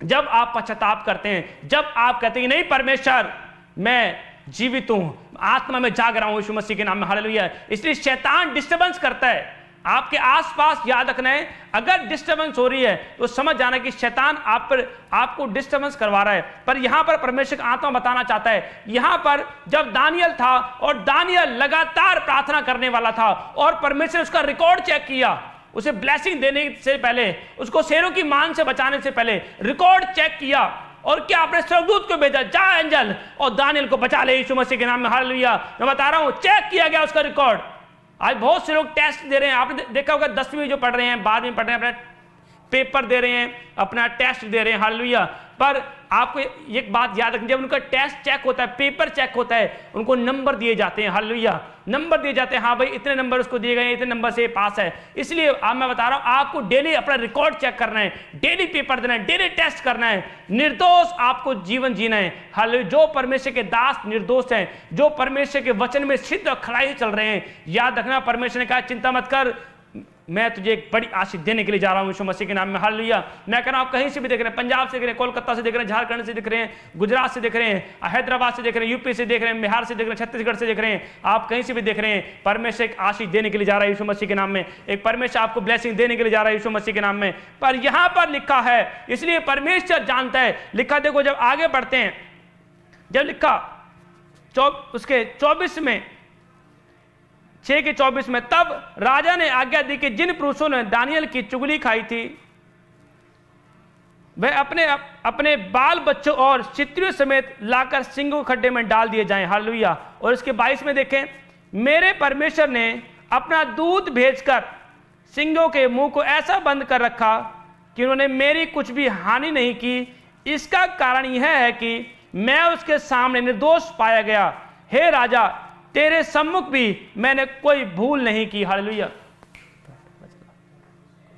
जब आप पश्चाताप करते हैं, जब आप कहते हैं नहीं परमेश्वर मैं जीवित हूं, आत्मा में जाग रहा हूं यीशु मसीह के नाम में, हालेलुया। इसलिए शैतान डिस्टर्बेंस करता है आपके आसपास। याद रखना है, अगर डिस्टर्बेंस हो रही है तो समझ जाना कि शैतान आपको डिस्टर्बेंस करवा रहा है। पर यहां पर परमेश्वर का आत्मा बताना चाहता है, यहां पर जब दानियल था और दानियल लगातार प्रार्थना करने वाला था और परमेश्वर ने उसका रिकॉर्ड चेक किया, उसे ब्लेसिंग देने से पहले, उसको शेरों की मांग से बचाने से पहले रिकॉर्ड चेक किया और क्या अपने स्वर्गदूत को भेजा, जा एंजल और दानियल को बचा ले यीशु मसीह के नाम में। हालेलुया। मैं बता रहा हूं, चेक किया गया उसका रिकॉर्ड। आज बहुत से लोग टेस्ट दे रहे हैं, आपने देखा होगा 10वीं जो पढ़ रहे हैं, 12वीं पढ़ रहे हैं, अपना पेपर दे रहे हैं, अपना टेस्ट दे रहे हैं। हालेलुया। पर आपको एक बात याद रखनी, जब उनका टेस्ट चेक होता है, पेपर चेक होता है, उनको नंबर दिए जाते हैं। हालेलुया। नंबर दिए जाते हैं, हाँ भाई इतने नंबर उसको दिए गए, इतने नंबर से पास है। इसलिए अब मैं बता रहा हूं, आपको डेली अपना रिकॉर्ड चेक करना है, डेली पेपर देना है, डेली टेस्ट करना है, निर्दोष आपको जीवन जीना है। हालेलुया। जो परमेश्वर के दास निर्दोष हैं, जो परमेश्वर के वचन में सिद्ध और खड़ाई से चल रहे हैं, याद रखना परमेश्वर ने कहा चिंता मत कर, मैं तुझे एक बड़ी आशीष देने के लिए जा रहा हूं यीशु मसीह के नाम में। हालेलुया। मैं कह रहा हूं, आप कहीं से भी देख रहे हैं, पंजाब से देख रहे हैं, कोलकाता से देख रहे हैं, झारखंड से देख रहे हैं, गुजरात से देख रहे हैं, हैदराबाद से देख रहे हैं, यूपी से देख रहे हैं, बिहार से देख रहे हैं, छत्तीसगढ़ से देख रहे हैं, आप कहीं से भी देख रहे हैं, परमेश्वर एक आशीष देने के लिए जा रहा है यीशु मसीह के नाम में। एक परमेश्वर आपको ब्लेसिंग देने के लिए जा रहा है यीशु मसीह के नाम में। पर यहां पर लिखा है, इसलिए परमेश्वर जानता है, लिखा देखो जब आगे बढ़ते हैं, जब लिखा उसके 24 में 6 के 24 में, तब राजा ने आज्ञा दी कि जिन पुरुषों ने दानियल की चुगली खाई थी वह अपने बाल बच्चों और चित्रियों समेत लाकर सिंगों खड्डे में डाल दिए जाएं। हालेलुया। और इसके 22 में देखें, मेरे परमेश्वर ने अपना दूत भेजकर सिंगों के मुंह को ऐसा बंद कर रखा कि उन्होंने मेरी कुछ भी हानि नहीं की। इसका कारण यह है कि मैं उसके सामने निर्दोष पाया गया। हे राजा, तेरे सम्मुख भी मैंने कोई भूल नहीं की। हालेलुया।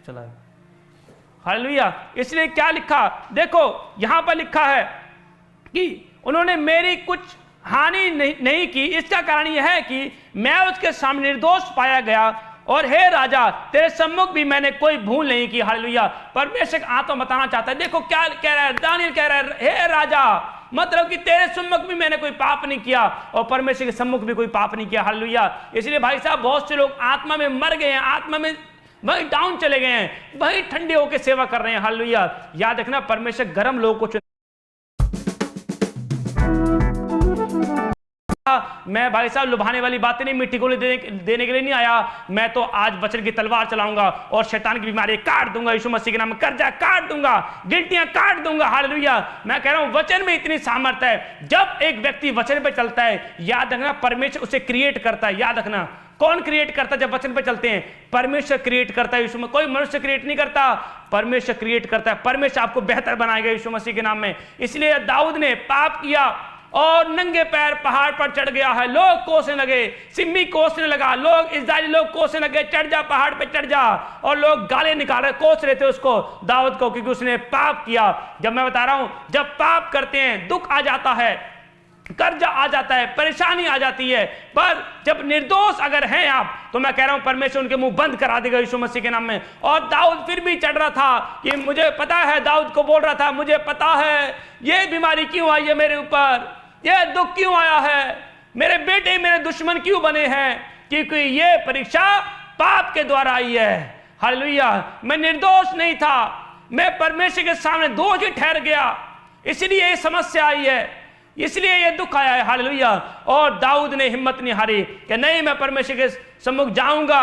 चला हालेलुया। इसलिए क्या लिखा, देखो यहां पर लिखा है कि उन्होंने मेरी कुछ हानि नहीं की। इसका कारण यह है कि मैं उसके सामने निर्दोष पाया गया, और हे राजा, तेरे सम्मुख भी मैंने कोई भूल नहीं की। हालेलुया। परमेश्वर आत्मा बताना चाहता है, देखो क्या कह रहा है दानियल, कह रहा है हे राजा, मतलब कि तेरे सम्मुख भी मैंने कोई पाप नहीं किया और परमेश्वर के सम्मुख भी कोई पाप नहीं किया। हालेलुया। इसलिए भाई साहब, बहुत से लोग आत्मा में मर गए हैं, आत्मा में वही डाउन चले गए हैं, वही ठंडे होकर सेवा कर रहे हैं। हालेलुया। याद रखना, परमेश्वर गर्म लोगों को मैं भाई साहब लुभाने वाली बातें नहीं, मिट्टी गोली देने के लिए नहीं आया। मैं तो आज वचन की तलवार चलाऊंगा और शैतान की बीमारी काट दूंगा यीशु मसीह के नाम में, कर्जा काट दूंगा, गिल्टियां काट दूंगा। हालेलुया। मैं कह रहा हूं, वचन में इतनी सामर्थ्य है। जब एक व्यक्ति वचन पे चलता है, याद रखना परमेश्वर उसे क्रिएट करता है। याद रखना, कौन क्रिएट करता है जब वचन पे चलते हैं? परमेश्वर क्रिएट करता है यीशु में, कोई मनुष्य क्रिएट नहीं करता, परमेश्वर क्रिएट करता है। परमेश्वर आपको बेहतर बनाएगा यीशु मसीह के नाम में। इसलिए दाऊद ने पाप किया और नंगे पैर पहाड़ पर चढ़ गया है। लोग कोसने लगे, सिम्मी कोसने लगा, लोग इस्राएली लोग कोसने लगे, चढ़ जा पहाड़ पे चढ़ जा, और लोग गाले निकाल रहे, कोस रहे थे उसको, दाऊद को, क्योंकि उसने पाप किया। जब मैं बता रहा हूं, जब पाप करते हैं दुख आ जाता है, कर्जा आ जाता है, परेशानी आ जाती है, पर जब निर्दोष अगर हैं आप, तो मैं कह रहा हूं परमेश्वर उनके मुंह बंद करा देगा यीशु मसीह के नाम में। और दाऊद फिर भी चढ़ रहा था कि मुझे पता है, दाऊद को बोल रहा था, मुझे पता है ये बीमारी क्यों आई है मेरे ऊपर, ये दुख क्यों आया है, मेरे बेटे मेरे दुश्मन क्यों बने हैं, क्योंकि ये परीक्षा पाप के द्वारा आई है। हालेलुया। मैं निर्दोष नहीं था, मैं परमेश्वर के सामने दोषी ठहर गया, इसलिए ये समस्या आई है, इसलिए ये दुख आया है। हालेलुया। और दाऊद ने हिम्मत नहीं हारी कि नहीं, मैं परमेश्वर के सम्मुख जाऊंगा,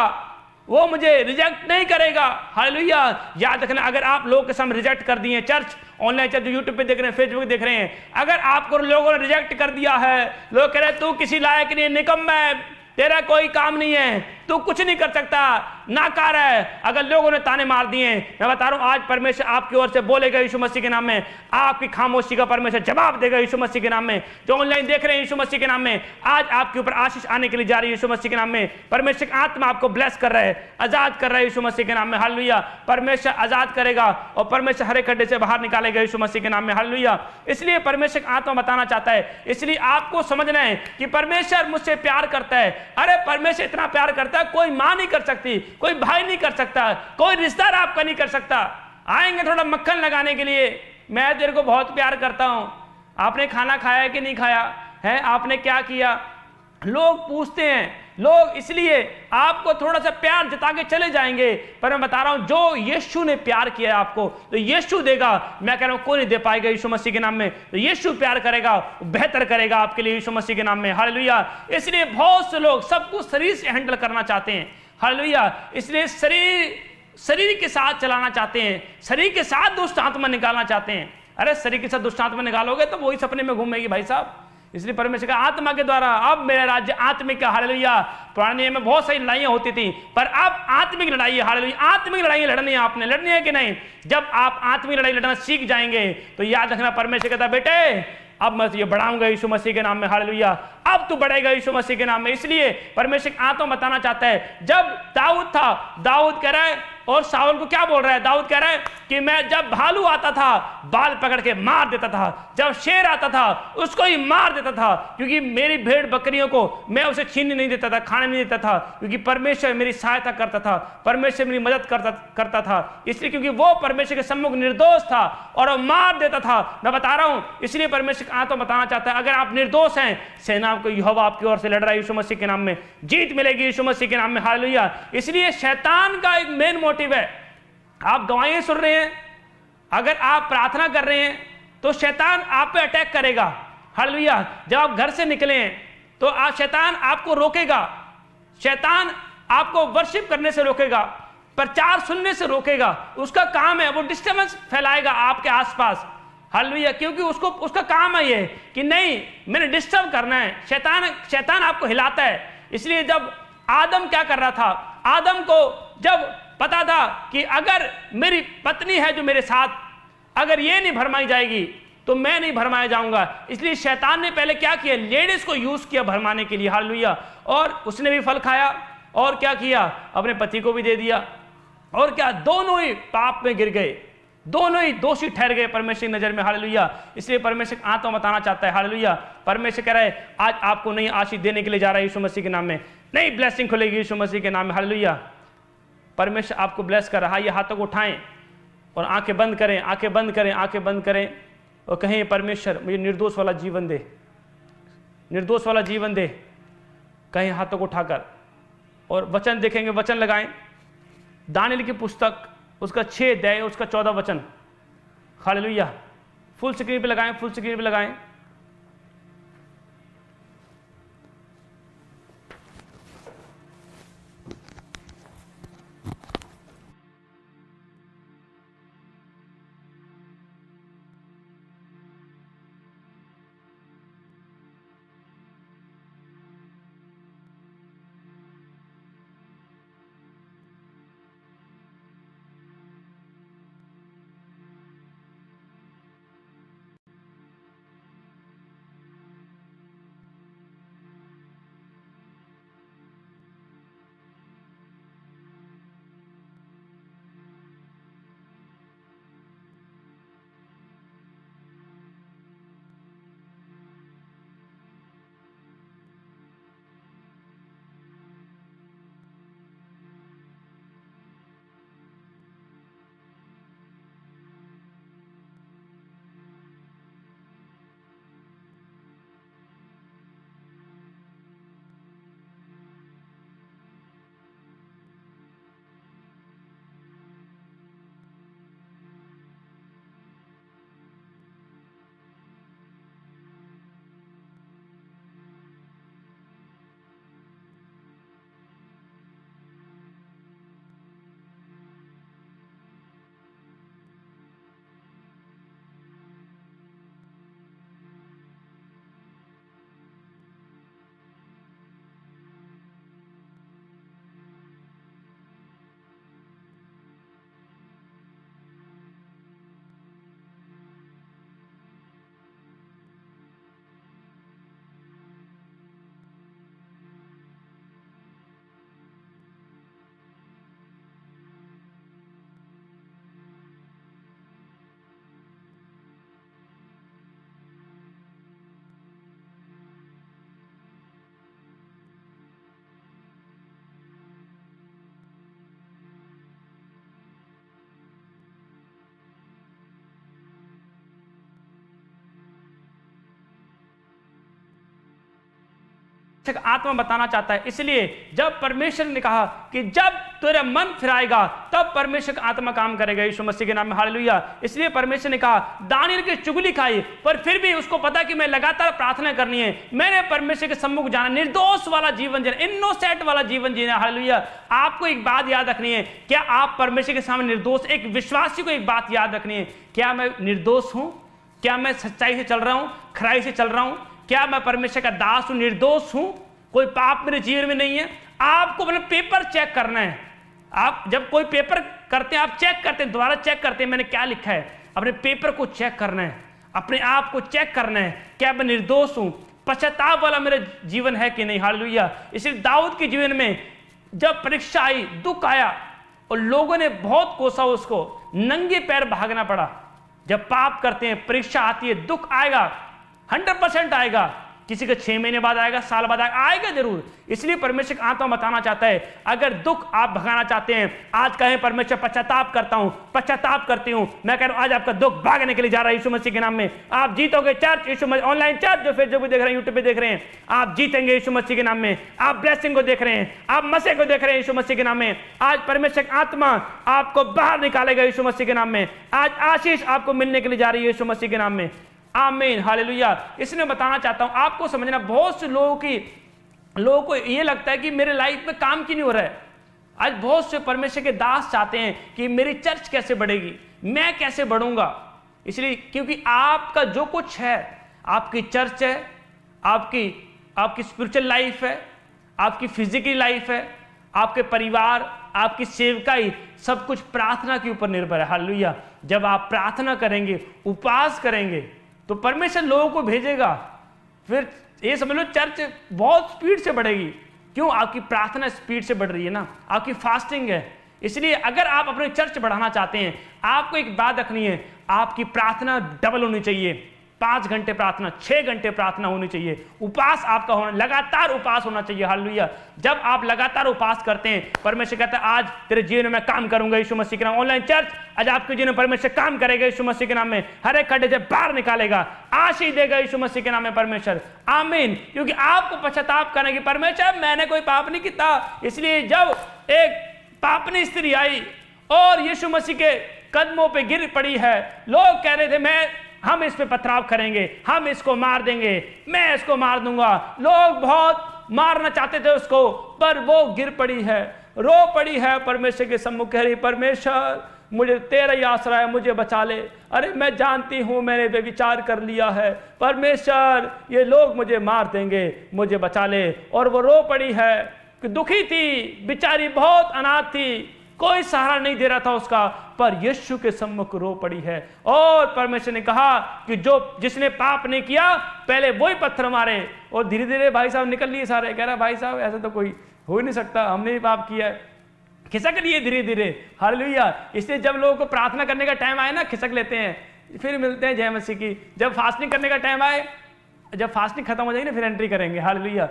वो मुझे रिजेक्ट नहीं करेगा। हालेलुया। याद रखना, अगर आप लोगों के सामने रिजेक्ट कर दिए, चर्च ऑनलाइन चर्च जो यूट्यूब पे देख रहे हैं, फेसबुक देख रहे हैं, अगर आपको लोगों ने रिजेक्ट कर दिया है, लोग कह रहे हैं तू किसी लायक नहीं, निकम्मा है, तेरा कोई काम नहीं है, तू कुछ नहीं कर सकता, नाकार है, अगर लोगों ने ताने मार दिए, मैं बता रहा हूं आज परमेश्वर आपकी ओर से बोलेगा यीशु मसीह के नाम में, आपकी खामोशी का परमेश्वर जवाब देगा यीशु मसीह के नाम में। जो ऑनलाइन देख रहे हैं यीशु मसीह के नाम में, आज आपके ऊपर आशीष आने के लिए जा रही है यीशु मसीह के नाम में। परमेश्वर की आत्मा आपको ब्लेस कर रहा है, आजाद कर रहा है यीशु मसीह के नाम में। हालेलुया। परमेश्वर आजाद करेगा और परमेश्वर हर एक खड्डे से बाहर निकालेगा यीशु मसीह के नाम में। हालेलुया। इसलिए परमेश्वर की आत्मा बताना चाहता है, इसलिए आपको समझना है कि परमेश्वर मुझसे प्यार करता है। अरे परमेश्वर इतना प्यार करता है, कोई मां नहीं कर सकती, कोई भाई नहीं कर सकता, कोई रिश्तेदार आपका नहीं कर सकता। आएंगे थोड़ा मक्खन लगाने के लिए, मैं तेरे को बहुत प्यार करता हूं, आपने खाना खाया कि नहीं खाया है, आपने क्या किया, लोग पूछते हैं, लोग इसलिए आपको थोड़ा सा प्यार जता के चले जाएंगे। पर मैं बता रहा हूं, जो यीशु ने प्यार किया आपको, तो यीशु देगा। मैं कह रहा हूं कोई नहीं दे पाएगा यीशु मसीह के नाम में, तो यीशु प्यार करेगा, बेहतर करेगा आपके लिए यीशु मसीह के नाम में। हालेलुया। इसलिए बहुत से लोग सब कुछ शरीर से हैंडल करना चाहते हैं। हालेलुया। इसलिए शरीर के साथ चलाना चाहते हैं, शरीर के साथ दुष्ट आत्मा निकालना चाहते हैं। अरे शरीर के साथ दुष्ट आत्मा निकालोगे तो वही सपने में घूमेगी भाई साहब। इसलिए परमेश्वर का आत्मा के द्वारा अब मेरा राज्य आत्मिक का। हालेलुया। पुराने नियम में बहुत सारी लड़ाइयां होती थी, पर अब आत्मिक लड़ाई है। हालेलुया। आत्मिक लड़ाई लड़नी है आपने, लड़नी है कि नहीं? जब आप आत्मिक लड़ाई लड़ना सीख जाएंगे तो याद रखना, परमेश्वर कहता बेटे अब मैं तुझे बढ़ाऊंगा यीशु मसीह के नाम में। हालेलुया। अब तू बढ़ेगा यीशु मसीह के नाम में। इसलिए परमेश्वर आत्मा बताना चाहता है, जब दाऊद था, दाऊद कह रहा है, और शाऊल को क्या बोल रहा है, दाऊद कह रहा है कि मैं जब भालू आता था बाल पकड़ के मार देता था, जब शेर आता था उसको ही मार देता था, क्योंकि मेरी भेड़ बकरियों को मैं उसे छीनने नहीं देता था, खाने नहीं देता था, क्योंकि परमेश्वर मेरी सहायता करता था, परमेश्वर मेरी मदद करता था। इसलिए क्योंकि वो परमेश्वर के सम्मुख निर्दोष था और वो मार देता था। मैं बता रहा हूं, इसलिए परमेश्वर का आत्मा बताना चाहता है, अगर आप निर्दोष हैं, सेना को यहोवा आपकी ओर से लड़ रहा है यीशु मसीह के नाम में, जीत मिलेगी यीशु मसीह के नाम में। हालेलुया। इसलिए शैतान का एक मेन मोटिव है, आप गवाहियां सुन रहे हैं, अगर आप प्रार्थना कर रहे हैं तो शैतान आप पे अटैक करेगा। हालेलुया। जब आप घर से निकले हैं तो शैतान आपको रोकेगा, शैतान आपको वर्शिप करने से रोकेगा, प्रचार सुनने से रोकेगा। उसका काम है वो डिस्टर्बेंस फैलाएगा आपके आसपास। हालेलुया। क्योंकि उसका काम है ये कि नहीं, मैंने डिस्टर्ब करना है। शैतान आपको हिलाता है। इसलिए जब आदम क्या कर रहा था, आदम को जब पता था कि अगर मेरी पत्नी है जो मेरे साथ, अगर ये नहीं भरमाई जाएगी तो मैं नहीं भरमाया जाऊंगा, इसलिए शैतान ने पहले क्या किया, लेडीज को यूज किया भरमाने के लिए। हालेलुया। और उसने भी फल खाया, और क्या किया, अपने पति को भी दे दिया, और क्या, दोनों ही पाप में गिर गए, दोनों ही दोषी ठहर गए परमेश्वर की नजर में। हालेलुया। इसलिए परमेश्वर आत्मा बताना चाहता है, हालेलुया, परमेश्वर कह रहा है आज आपको नई आशीष देने के लिए जा रहा है यीशु मसीह के नाम में, नई ब्लेसिंग खुलेगी यीशु मसीह के नाम में। हालेलुया। परमेश्वर आपको ब्लेस कर रहा है। ये हाथों को उठाएं और आंखें बंद करें, आंखें बंद करें, आंखें बंद करें, और कहें परमेश्वर मुझे निर्दोष वाला जीवन दे, निर्दोष वाला जीवन दे। कहें हाथों को उठाकर, और वचन देखेंगे, वचन लगाएं। दानियेल की पुस्तक उसका 6 अध्याय उसका 14 वचन। हालेलुया। फुल स्क्रीन पे लगाएं, फुल स्क्रीन पे लगाएं। आत्मा बताना चाहता है। इसलिए जब परमेश्वर ने कहा कि जब तेरा मन फिराएगा तब परमेश्वर का आत्मा काम करेगा, यीशु मसीह के नाम में, हालेलुया। इसलिए परमेश्वर ने कहा दानियेल की चुगली खाई, पर फिर भी उसको पता कि मैं लगातार प्रार्थना करनी है, मैंने परमेश्वर के सम्मुख जाना, निर्दोष वाला जीवन जीना, इनोसेंट वाला जीवन जीना, हालेलुया। आपको एक बात याद रखनी है, क्या आप परमेश्वर के सामने निर्दोष, एक विश्वासी को एक बात याद रखनी है, क्या मैं निर्दोष हूं? क्या मैं सच्चाई से चल रहा हूं, खराई से चल रहा हूं? क्या मैं परमेश्वर का दास हूं, निर्दोष हूं? कोई पाप मेरे जीवन में नहीं है? आपको अपना पेपर चेक करना है। आप जब कोई पेपर करते हैं, आप चेक करते हैं, दोबारा चेक करते हैं मैंने क्या लिखा है, अपने पेपर को चेक करना है, अपने आप को चेक करना है, क्या मैं निर्दोष हूं, पश्चाताप वाला मेरा जीवन है कि नहीं, हालेलुया। इसलिए दाऊद के जीवन में जब परीक्षा आई, दुख आया और लोगों ने बहुत कोसा, उसको नंगे पैर भागना पड़ा। जब पाप करते हैं, परीक्षा आती है, दुख आएगा, 100% आएगा, किसी का 6 महीने बाद आएगा, साल बाद आएगा जरूर। इसलिए परमेश्वर का आत्मा बताना चाहता है, अगर दुख आप भगाना चाहते हैं, आज कहें परमेश्वर पश्चाताप करता हूं, पश्चाताप करती हूं, मैं कह रहा हूं आज आपका दुख भागने के लिए जा रहा है यीशु मसीह के नाम में। आप जीतोगे चर्च, यीशु मसीह ऑनलाइन चर्च जो फेसबुक पे देख रहे हैं, यूट्यूब पे देख रहे हैं, आप जीतेंगे यीशु मसीह के नाम में। आप ब्लेसिंग को देख रहे हैं, आप मसीह को देख रहे हैं यीशु मसीह के नाम में। आज परमेश्वर का आत्मा आपको बाहर निकालेगा यीशु मसीह के नाम में। आज आशीष आपको मिलने के लिए जा रही है यीशु मसीह के नाम में, आमीन, हालेलुया। इसलिए बताना चाहता हूं आपको समझना, बहुत से लोगों को ये लगता है कि मेरे लाइफ में काम क्यों नहीं हो रहा है। आज बहुत से परमेश्वर के दास चाहते हैं कि मेरी चर्च कैसे बढ़ेगी, मैं कैसे बढ़ूंगा। इसलिए क्योंकि आपका जो कुछ है, आपकी चर्च है, आपकी स्पिरिचुअल लाइफ है, आपकी फिजिकल लाइफ है, आपके परिवार, आपकी सेवकाई, सब कुछ प्रार्थना के ऊपर निर्भर है, हालेलुया। जब आप प्रार्थना करेंगे, उपवास करेंगे, तो परमेश्वर लोगों को भेजेगा। फिर ये समझ लो चर्च बहुत स्पीड से बढ़ेगी। क्यों? आपकी प्रार्थना स्पीड से बढ़ रही है ना, आपकी फास्टिंग है। इसलिए अगर आप अपने चर्च बढ़ाना चाहते हैं, आपको एक बात रखनी है, आपकी प्रार्थना डबल होनी चाहिए। 5 घंटे प्रार्थना, 6 घंटे प्रार्थना होनी चाहिए। उपास आपका होना, लगातार उपास होना चाहिए, हालेलुया। जब आप लगातार उपास करते हैं, परमेश्वर कहता है आज तेरे जीवन में काम करूंगा यीशु मसीह के नाम। ऑनलाइन चर्च आज आपके जीवन में परमेश्वर काम करेगा यीशु मसीह के नाम में, हर एक खड्डे से बाहर निकालेगा, आशीष देगा यीशु मसीह के नाम में परमेश्वर, आमीन। क्योंकि आपको पश्चाताप करने की, परमेश्वर मैंने कोई पाप नहीं किया। इसलिए जब एक पापनी स्त्री आई और यीशु मसीह के कदमों पर गिर पड़ी है, लोग कह रहे थे हम इस पे पथराव करेंगे, हम इसको मार देंगे, मैं इसको मार दूंगा। लोग बहुत मारना चाहते थे उसको, पर वो गिर पड़ी है, रो पड़ी है, परमेश्वर के सम्मुख कह रही, परमेश्वर मुझे तेरा ही आसरा है, मुझे बचा ले। अरे मैं जानती हूं मैंने व्यभिचार कर लिया है, परमेश्वर ये लोग मुझे मार देंगे, मुझे बचा ले। और वो रो पड़ी है, कि दुखी थी बेचारी, बहुत अनाथ थी, कोई सहारा नहीं दे रहा था उसका, पर यीशु के सम्मुख रो पड़ी है। और परमेश्वर ने कहा कि जिसने पाप नहीं किया पहले वही पत्थर मारे। और धीरे धीरे भाई साहब निकल लिए सारे, कह रहा भाई साहब ऐसा तो कोई हो ही नहीं सकता, हमने ही पाप किया है, खिसक लिए धीरे धीरे, हालेलुया। इसलिए जब लोगों को प्रार्थना करने का टाइम आए ना, खिसक लेते हैं, फिर मिलते हैं जय मसीह की। जब फास्टिंग करने का टाइम आए, जब फास्टिंग खत्म हो जाएगी ना, फिर एंट्री करेंगे, हालेलुया।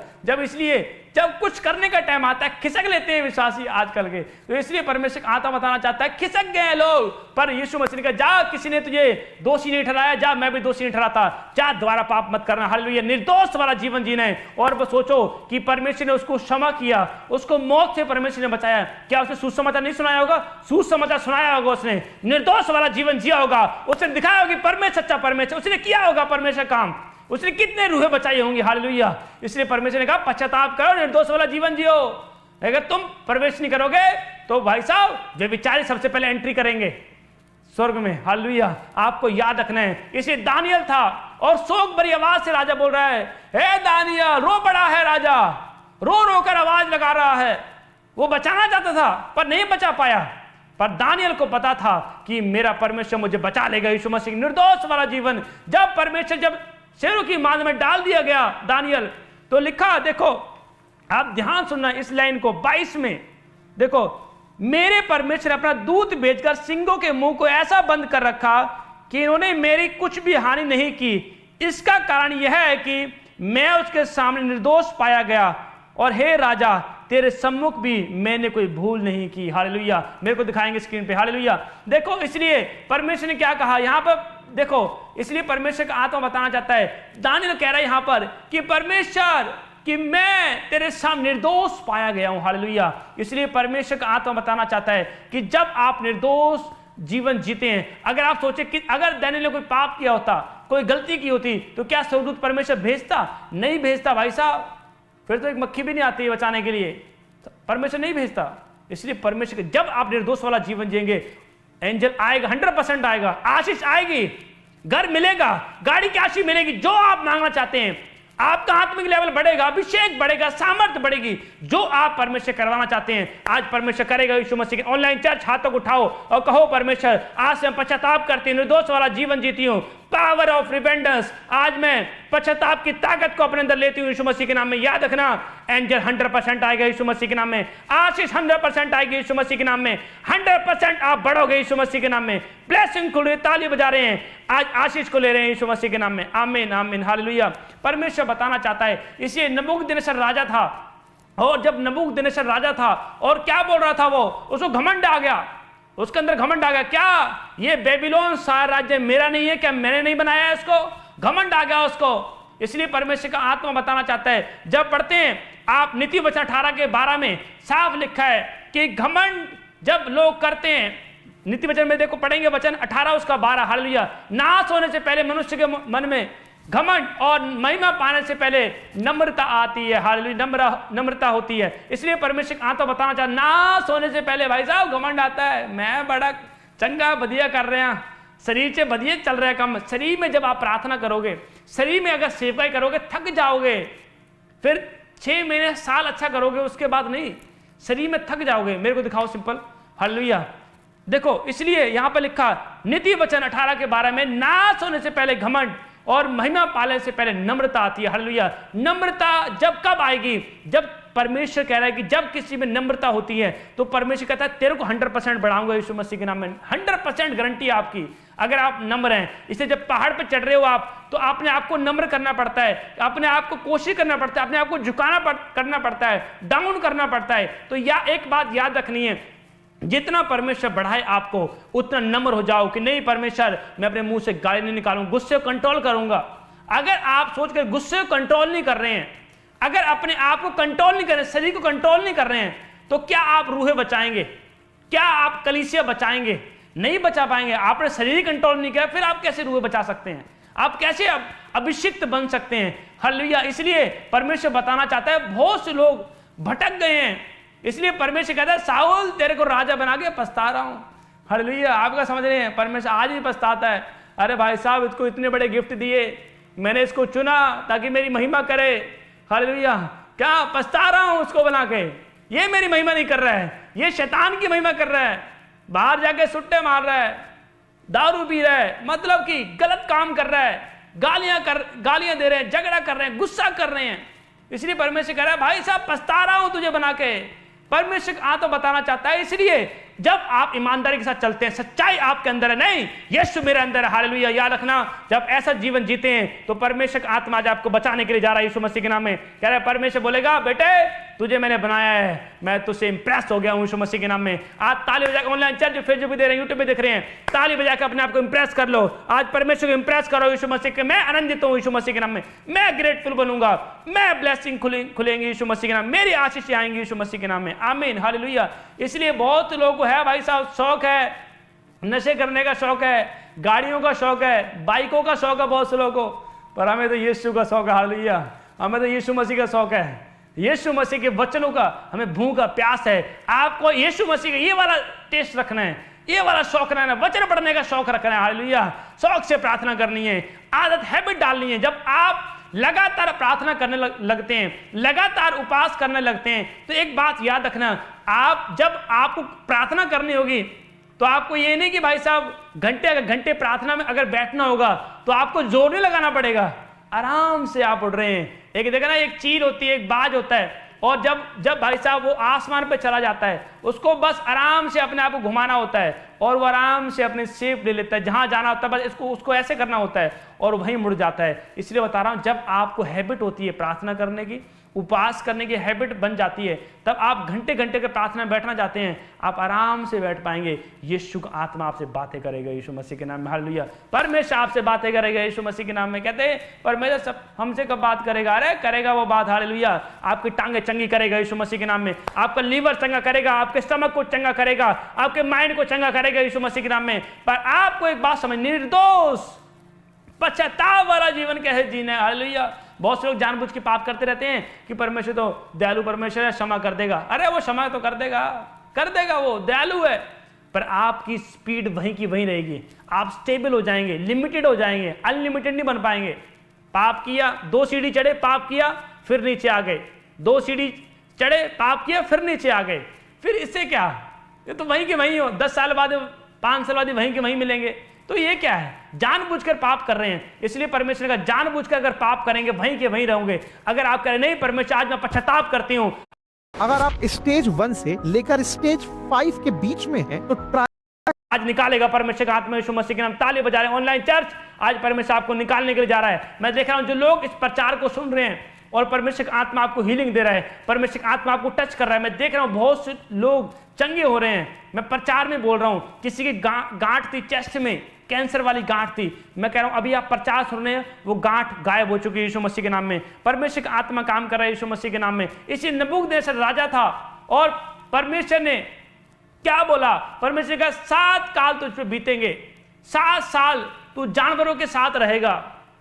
जब कुछ करने का टाइम आता है, खिसक लेते हैं विश्वासी आजकल के। तो इसलिए परमेश्वर आत्मा बताना चाहता है, खिसक गए लोग, पर यीशु मसीह ने कहा जा, किसी ने तुझे दोषी नहीं ठहराया, जा मैं भी दोषी नहीं ठहराता, जा दोबारा पाप मत करना, हालेलुया। निर्दोष वाला जीवन जीना है। और वो सोचो कि परमेश्वर ने उसको क्षमा किया, उसको मौत से परमेश्वर ने बचाया। क्या उसने सुसमाचार नहीं सुनाया होगा? सुसमाचार सुनाया होगा, उसने निर्दोष वाला जीवन जिया होगा, उसने दिखाया होगा परमेश्वर सच्चा परमेश्वर, उसने किया होगा परमेश्वर काम, उसने कितने रूहें बचाई होंगी, हालेलुया। इसलिए परमेश्वर ने कहा पश्चाताप करो, निर्दोष वाला जीवन जियो। अगर तुम प्रवेश नहीं करोगे तो भाई साहब व्यभिचारी सबसे पहले एंट्री करेंगे स्वर्ग में, हालेलुया। आपको याद रखना है। इसलिए दानियल था और शोक भरी आवाज से राजा बोल रहा है, हे दानियल, रो पड़ा है राजा, रो रो कर आवाज लगा रहा है। वो बचाना चाहता था पर नहीं बचा पाया, पर दानियल को पता था कि मेरा परमेश्वर मुझे बचा लेगा, यीशु मसीह। निर्दोष वाला जीवन जब शेरों की मांद में डाल दिया गया दानियल, तो लिखा, देखो आप ध्यान सुनना इस लाइन को, 22 में देखो, मेरे परमेश्वर अपना दूत भेजकर सिंहों के मुंह को ऐसा बंद कर रखा कि इन्होंने मेरी कुछ भी हानि नहीं की। इसका कारण यह है कि मैं उसके सामने निर्दोष पाया गया, और हे राजा तेरे सम्मुख भी मैंने कोई भूल नहीं की, हालेलुया। मेरे को दिखाएंगे स्क्रीन पे, हालेलुया। देखो इसलिए परमेश्वर ने क्या कहा यहां पर, देखो इसलिए परमेश्वर का आत्मा बताना चाहता है, दानियल कह रहा है यहां पर कि परमेश्वर कि मैं तेरे सामने निर्दोष पाया गया हूं। हालेलुया। इसलिए परमेश्वर का आत्मा बताना चाहता है कि जब आप निर्दोष जीवन जीते हैं, अगर आप सोचे कि अगर दानियेल ने कोई पाप किया होता, कोई गलती की होती, तो क्या स्वर्गदूत परमेश्वर भेजता? नहीं भेजता भाई साहब। फिर तो एक मक्खी भी नहीं आती है बचाने के लिए, परमेश्वर नहीं भेजता। इसलिए परमेश्वर जब आप निर्दोष वाला जीवन जिएंगे, एंजल आएगा, 100% आएगा, आशीष आएगी, घर मिलेगा, गाड़ी की आशीष मिलेगी, जो आप मांगना चाहते हैं। आपका आत्मिक लेवल बढ़ेगा, अभिषेक बढ़ेगा, सामर्थ्य बढ़ेगी। जो आप परमेश्वर करवाना चाहते हैं आज परमेश्वर करेगा यीशु मसीह के। ऑनलाइन चर्च हाथों को उठाओ और कहो, परमेश्वर आज से मैं पश्चाताप करती हूँ, निर्दोष वाला जीवन जीती हूँ। पावर ऑफ रिपेंटेंस, आज मैं पश्चाताप की ताकत को अपने अंदर लेती हूँ यीशु मसीह के नाम में। याद रखना, एंजल 100% आएगा यीशु मसीह के नाम में, आशीष 100% आएगी यीशु मसीह के नाम में, 100% आप बढ़ोगे यीशु मसीह के नाम में। ब्लेसिंग खुल रही, ताली बजा रहे हैं, आज आशीष को ले रहे हैं यीशु मसीह के नाम में। आमीन आमीन हालेलुया। परमेश्वर बताना चाहता है, इसलिए नबूकदनेस्सर राजा था, और जब नबूकदनेस्सर राजा था और क्या बोल रहा था वो, उसको घमंड आ गया, उसके अंदर घमंड आ गया। क्या ये बेबीलोन सारा राज्य मेरा नहीं है? क्या मैंने नहीं बनाया है इसको? घमंड आ गया उसको। इसलिए परमेश्वर का आत्मा बताना चाहता है, जब पढ़ते हैं आप नीति वचन 18 के 12 में साफ लिखा है कि घमंड जब लोग करते हैं, नीति वचन में देखो, पढ़ेंगे वचन 18 उसका 12, हालेलुया। नाश होने से पहले मनुष्य के मन में घमंड और महिमा पाने से पहले नम्रता आती है, हालेलुया, नम्रता होती है। इसलिए परमेश्वर का आत्मा बताना चाहता, नाश होने से पहले भाई साहब घमंड आता है, मैं बड़ा चंगा बढ़िया कर रहे हैं, शरीर से बढ़िया चल रहा है काम। शरीर में जब आप प्रार्थना करोगे, शरीर में अगर सेवकाई करोगे, थक जाओगे, फिर 6 महीने साल अच्छा करोगे, उसके बाद नहीं, शरीर में थक जाओगे। मेरे को दिखाओ सिंपल, हालेलुया। देखो, इसलिए यहां पर लिखा नीति वचन 18 के 12 में, नाश होने से पहले घमंड और महिमा पाने से पहले नम्रता आती है, हालेलुया। नम्रता जब कब आएगी? जब परमेश्वर कह रहा है कि जब किसी में नम्रता होती है तो परमेश्वर कहता है तेरे को 100% बढ़ाऊंगा यीशु मसीह के नाम में। 100% गारंटी आपकी, अगर आप नम्र हैं। इसलिए जब पहाड़ पर चढ़ रहे हो आप, तो अपने आप को नम्र करना पड़ता है, अपने आप को कोशिश करना पड़ता है, अपने आप को झुकाना करना पड़ता है, डाउन करना पड़ता है। तो एक बात याद रखनी है, जितना परमेश्वर बढ़ाए आपको, उतना नम्र हो जाओ कि नहीं परमेश्वर, मैं अपने मुंह से गाली नहीं निकालूंगा, गुस्से को कंट्रोल करूंगा। अगर आप सोचकर गुस्से को कंट्रोल नहीं कर रहे हैं, अगर अपने आप को कंट्रोल नहीं कर रहे हैं, शरीर को कंट्रोल नहीं कर रहे हैं, तो क्या आप रूहें बचाएंगे? क्या आप कलीसिया बचाएंगे? नहीं बचा पाएंगे। आपने शरीर कंट्रोल नहीं किया, फिर आप कैसे रूहें बचा सकते हैं? आप कैसे अभिषिक्त बन सकते हैं? हालेलुया। इसलिए परमेश्वर बताना चाहता है, बहुत से लोग भटक गए हैं, इसलिए परमेश्वर कहता है, साउल तेरे को राजा बना के पछता रहा हूं। हालेलुया। आपका समझ रहे हैं, परमेश्वर आज भी पछताता है, अरे भाई साहब इसको इतने बड़े गिफ्ट दिए, मैंने इसको चुना ताकि मेरी महिमा करे, हालेलुया, क्या पछता रहा हूं उसको बना के। ये मेरी महिमा नहीं कर रहा है, ये शैतान की महिमा कर रहा है, बाहर जाके सुट्टे मार रहा है, दारू पी रहा है, मतलब कि गलत काम कर रहा है, गालियां दे रहे हैं, झगड़ा कर रहे हैं, गुस्सा कर रहे हैं। इसलिए परमेश्वर कह रहा है, भाई साहब पछता रहा हूं तुझे बना के। परमेश्वर तो बताना चाहता है, इसलिए जब आप ईमानदारी के साथ चलते हैं, सच्चाई आपके अंदर है, नहीं यीशु मेरे अंदर है, हालेलुया। याद रखना, जब ऐसा जीवन जीते हैं तो परमेश्वर का आत्मा आज आपको बचाने के लिए जा रहा है यीशु मसीह के नाम में। कह रहा है, परमेश्वर बोलेगा, बेटे तुझे मैंने बनाया है, मैं तुझसे इंप्रेस हो गया हूं यीशु मसीह के नाम में। आज ताली बजा के, ऑनलाइन चर्च फेसबुक पे दे रहे हैं, यूट्यूब पे देख रहे हैं, ताली बजा के अपने आप को इंप्रेस कर लो। आज परमेश्वर को इंप्रेस करो यीशु मसीह के, मैं आनंदित हूं यीशु मसीह के नाम में, मैं ग्रेटफुल बनूंगा, मैं ब्लेसिंग खुलेंगे यीशु मसीह के नाम, मेरी आशीष आएंगी यीशु मसीह के नाम में। आमीन हालेलुया। इसलिए बहुत लोगों को है भाई साहब, शौक है, नशे करने का शौक है, गाड़ियों का शौक है, बाइकों का शौक है बहुत से लोगों को, पर हमें तो यीशु का शौक है, हालेलुया। हमें तो यीशु मसीह का शौक है, यीशु मसीह के वचनों का हमें भूख का प्यास है। आपको यीशु मसीह का ये वाला टेस्ट रखना है, ये वाला शौक रखना है, वचन पढ़ने का शौक रखना है, हालेलुया। शौक से प्रार्थना करनी है, आदत हैबिट डालनी है। जब आप लगातार प्रार्थना करने लगते हैं, लगातार उपवास करने लगते हैं, तो एक बात याद रखना, आप जब आपको प्रार्थना करनी होगी तो आपको ये नहीं कि भाई साहब घंटे प्रार्थना में अगर बैठना होगा तो आपको जोर नहीं लगाना पड़ेगा, आराम से आप उड़ रहे हैं। एक देखा ना, एक चील होती है, एक बाज होता है, और जब भाई साहब वो आसमान पे चला जाता है, उसको बस आराम से अपने आप को घुमाना होता है और वो आराम से अपनी शेप ले लेता है, जहां जाना होता है बस उसको ऐसे करना होता है और वहीं मुड़ जाता है। इसलिए बता रहा हूं, जब आपको हैबिट होती है प्रार्थना करने की, उपवास करने की हैबिट बन जाती है, तब आप घंटे घंटे के प्रार्थना में बैठना चाहते हैं, आप आराम से बैठ पाएंगे। यीशु आत्मा आपसे बातें करेगा यीशु मसीह के नाम में, हालेलुया। परमेश्वर आपसे बातें करेगा यीशु मसीह के नाम में। कहते हैं परमेश्वर सब हमसे कब बात करेगा? अरे करेगा वो बात, हालेलुया। आपकी टांगें चंगी करेगा यीशु मसीह के नाम में, आपका लीवर चंगा करेगा, आपके स्टमक को चंगा करेगा, आपके माइंड को चंगा करेगा यीशु मसीह के नाम में। पर आपको एक बात समझ, निर्दोष पश्चाताप वाला जीवन कैसे जीना है, हालेलुया। बहुत से लोग जानबूझ के पाप करते रहते हैं कि परमेश्वर तो दयालु परमेश्वर है, क्षमा कर देगा। अरे वो क्षमा तो कर देगा, वो दयालु है, पर आपकी स्पीड वहीं की वहीं रहेगी। आप स्टेबल हो जाएंगे, लिमिटेड हो जाएंगे, अनलिमिटेड नहीं बन पाएंगे। पाप किया, 2 सीढ़ी चढ़े, पाप किया, फिर नीचे आ गए, 2 सीढ़ी चढ़े, पाप किया, फिर नीचे आ गए, फिर इससे क्या? ये तो वहीं के वहीं हो, 10 साल बाद 5 साल बाद वहीं के वहीं मिलेंगे। तो ये क्या है? जानबूझकर पाप कर रहे हैं। इसलिए परमेश्वर का जानबूझकर अगर पाप करेंगे वहीं के वहीं रहोगे। अगर आप करें नहीं परमेश्वर आज मैं पश्चाताप करती हूं, अगर आप स्टेज 1 से लेकर स्टेज 5 के बीच में हैं तो आज निकालेगा परमेश्वर का आत्मा यीशु मसीह के नाम। ताली बजा रहे हैं ऑनलाइन चर्च, आज परमेश्वर आपको निकालने के लिए जा रहा है। मैं देख रहा हूं जो लोग इस प्रचार को सुन रहे हैं और परमेश्वर का आत्मा आपको हीलिंग दे रहा है, परमेश्वर का आत्मा आपको टच कर रहा है। मैं देख रहा हूं बहुत से लोग चंगे हो रहे हैं। मैं प्रचार में बोल रहा हूं, किसी की गांठ थी चेस्ट में, कैंसर वाली गांठ थी, मैं कह रहा हूं अभी आप प्रचार सुन रहे हैं, वो गांठ गायब हो चुकी है यीशु मसीह के नाम में। परमेश्वर का आत्मा काम कर रहा है यीशु मसीह के नाम में। इसी नबूकदनेस्सर राजा था और परमेश्वर ने क्या बोला? परमेश्वर का 7 काल तुझ पे बीतेंगे, 7 साल तू जानवरों के साथ रहेगा